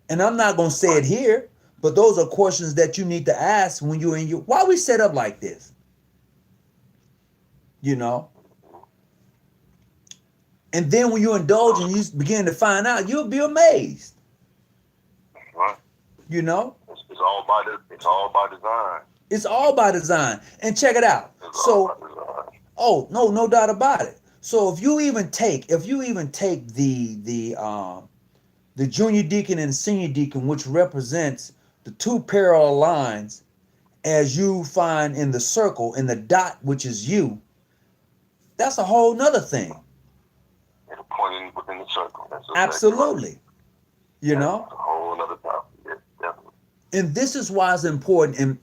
And I'm not gonna say it here, but those are questions that you need to ask when you're in your. Why we set up like this? You know. And then when you indulge and you begin to find out, you'll be amazed. Right. You know? It's all by design. It's all by design. And check it out. It's all by design. Oh, no doubt about it. So if you even take the junior deacon and senior deacon, which represents the 2 parallel lines, as you find in the circle, in the dot, which is you, that's a whole nother thing. a point within the circle. That's exactly Absolutely. right. You That's know? a whole other topic. Yes, definitely. And this is why it's important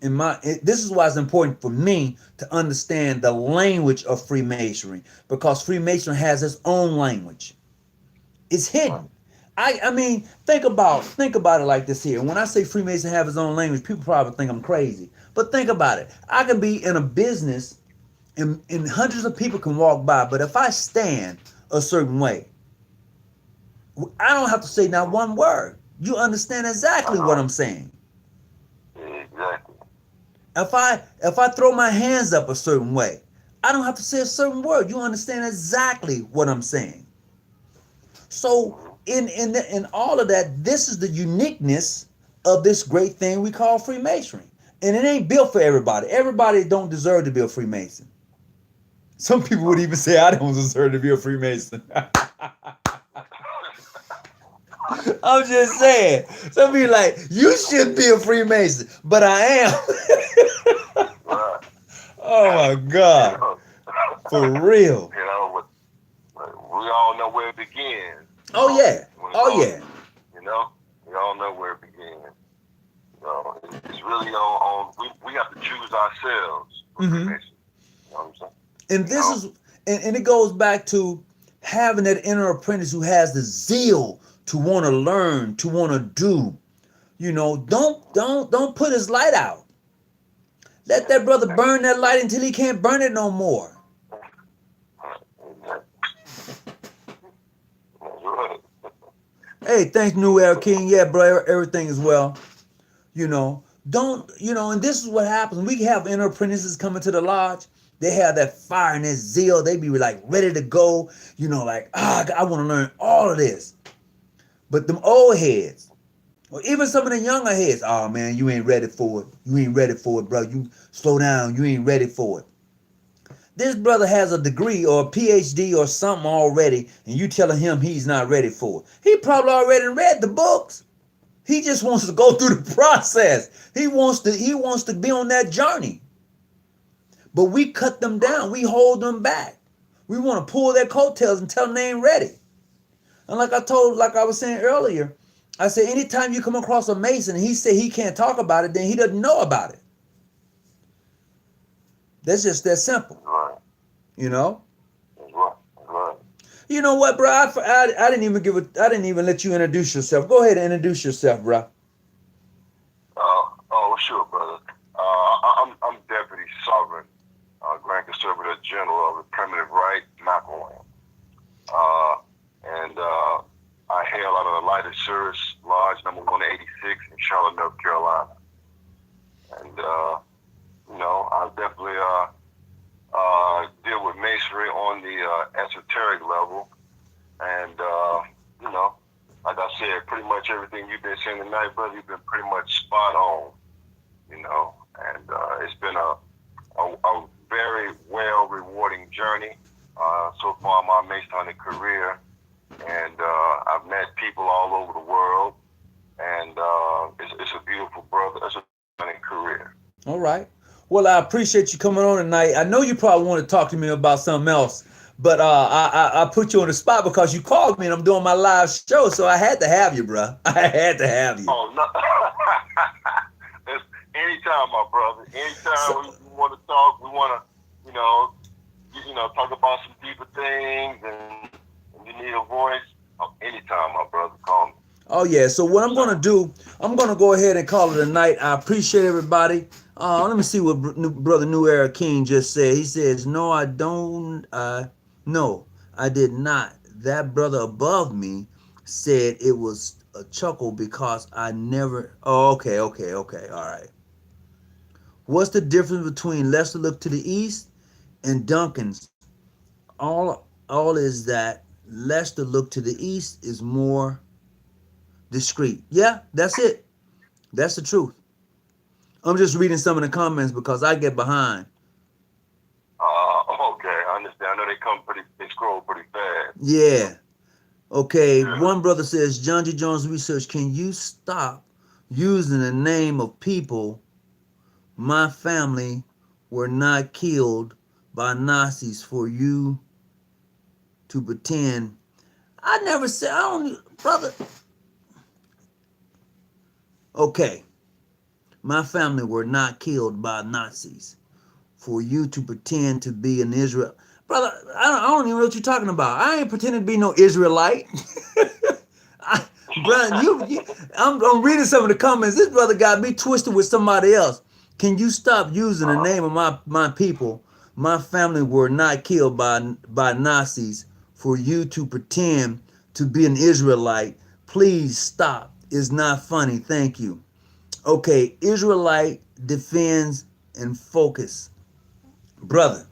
this is why it's important for me to understand the language of Freemasonry, because Freemasonry has its own language. It's Right. hidden. I mean, think about it like this here. When I say Freemason have his own language, people probably think I'm crazy. But think about it. I can be in a business and hundreds of people can walk by, but if I stand a certain way, I don't have to say not one word. You understand exactly what I'm saying. Exactly. If I throw my hands up a certain way, I don't have to say a certain word. You understand exactly what I'm saying. So in all of that, this is the uniqueness of this great thing we call Freemasonry. And it ain't built for everybody. Everybody don't deserve to be a Freemason. Some people would even say I don't deserve to be a Freemason. I'm just saying. Some people like, you shouldn't be a Freemason, but I am. Right. Oh my God. For real. We all know where it begins. Oh yeah. Oh yeah. You know, we all know where it begins. So it's really on we have to choose ourselves for Freemasonry. You know what I'm saying? And this is and it goes back to having that inner apprentice who has the zeal to want to learn, to want to do. You know, don't put his light out. Let that brother burn that light until he can't burn it no more. Hey, thanks, New Era King. Yeah, bro, everything is well. You know, and this is what happens. We have inner apprentices coming to the lodge. They have that fire and that zeal. They be like ready to go. You know, like, I want to learn all of this. But them old heads, or even some of the younger heads, oh man, you ain't ready for it. You ain't ready for it, bro. You slow down. You ain't ready for it. This brother has a degree or a PhD or something already, and you telling him he's not ready for it. He probably already read the books. He just wants to go through the process. He wants to be on that journey. But we cut them down. We hold them back. We want to pull their coattails and tell them they ain't ready. And like I was saying earlier, I said anytime you come across a Mason and he said he can't talk about it, then he doesn't know about it. That's just that simple. Right. You know? Right. You know what, bro? I didn't even let you introduce yourself. Go ahead and introduce yourself, bro. Sure, brother. I'm Deputy Sovereign, Grand Conservator General of the Primitive Right, McElwain. And I hail out of the Light Assurance Lodge number 186 in Charlotte, North Carolina. And, I definitely deal with masonry on the esoteric level. And, like I said, pretty much everything you've been saying tonight, brother, you've been pretty much spot on, and it's been a very well rewarding journey so far in my Masonic career. And I've met people all over the world, and it's a beautiful brother. It's a Masonic career. All right. Well, I appreciate you coming on tonight. I know you probably want to talk to me about something else, but I put you on the spot because you called me and I'm doing my live show, so I had to have you, bro. I had to have you. Oh, no. Anytime, my brother. Anytime we want to talk, we want to, talk about some deeper things, and you need a voice. Anytime, my brother, call me. Oh yeah. So what I'm gonna do, I'm gonna go ahead and call it a night. I appreciate everybody. Let me see what brother New Era King just said. He says, "No, I don't. No, I did not. That brother above me said it was a chuckle because I never." Oh, okay. All right. What's the difference between Lester Look to the East and Duncan's? All is that Lester Look to the East is more discreet. Yeah, that's it. That's the truth. I'm just reading some of the comments because I get behind. Okay, I understand. I know they scroll pretty fast. Yeah. Okay, yeah. One brother says, John G. Jones Research, can you stop using the name of people? My family were not killed by Nazis for you to pretend I never said, I don't, brother. Okay, my family were not killed by Nazis. For you to pretend to be an Israel, brother, I don't even know what you're talking about. I ain't pretending to be no Israelite. I, brother, I'm reading some of the comments. This brother got me twisted with somebody else. Can you stop using the name of my people? My family were not killed by Nazis. For you to pretend to be an Israelite, please stop. It's not funny. Thank you. Okay, Israelite defends and focus. Brother,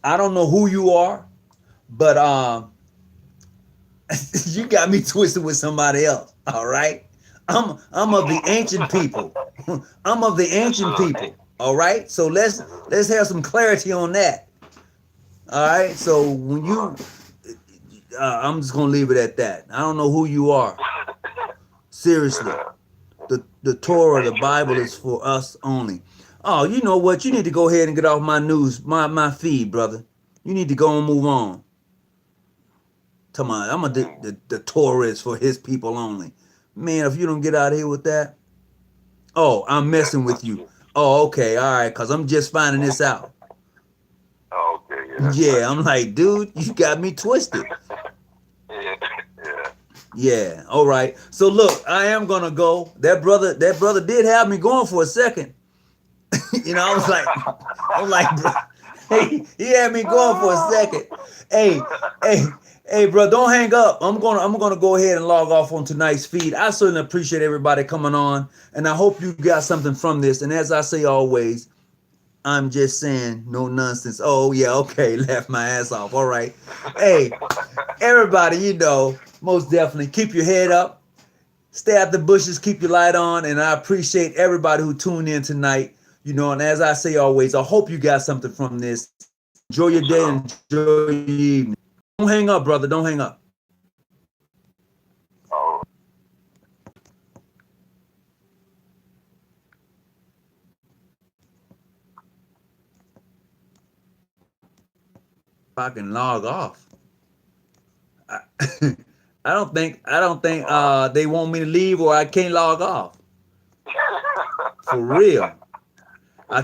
I don't know who you are, but you got me twisted with somebody else. All right, I'm of the ancient people. I'm of the Yes, ancient sir. people. All right, so let's have some clarity on that. All right, so when you, I'm just gonna leave it at that. I don't know who you are. Seriously, Yeah. the Torah, the Bible Interesting. is for us only. Oh, you know what? You need to go ahead and get off my news, my feed, brother. You need to go and move on. Come on, the Torah is for his people only. Man, if you don't get out of here with that, oh, I'm Yeah. messing with you. Oh, okay, all right, cause I'm just finding this out. Okay, yeah, that's not Yeah, I'm true. like, dude, you got me twisted. Yeah, yeah. Yeah, all right. So look, I am gonna go. That brother did have me going for a second. I was like, bro, he had me going for a second. Hey, hey, hey, bro, don't hang up. I'm gonna go ahead and log off on tonight's feed. I certainly appreciate everybody coming on, and I hope you got something from this. And as I say always, I'm just saying no nonsense. Oh yeah, okay, laugh my ass off. All right. Hey, everybody, most definitely keep your head up, stay out the bushes, keep your light on, and I appreciate everybody who tuned in tonight. And as I say always, I hope you got something from this. Enjoy your day, Sure. enjoy your evening. Don't hang up, brother. Don't hang up. Oh, If I can log off. I, I don't think uh, they want me to leave or I can't log off. For real.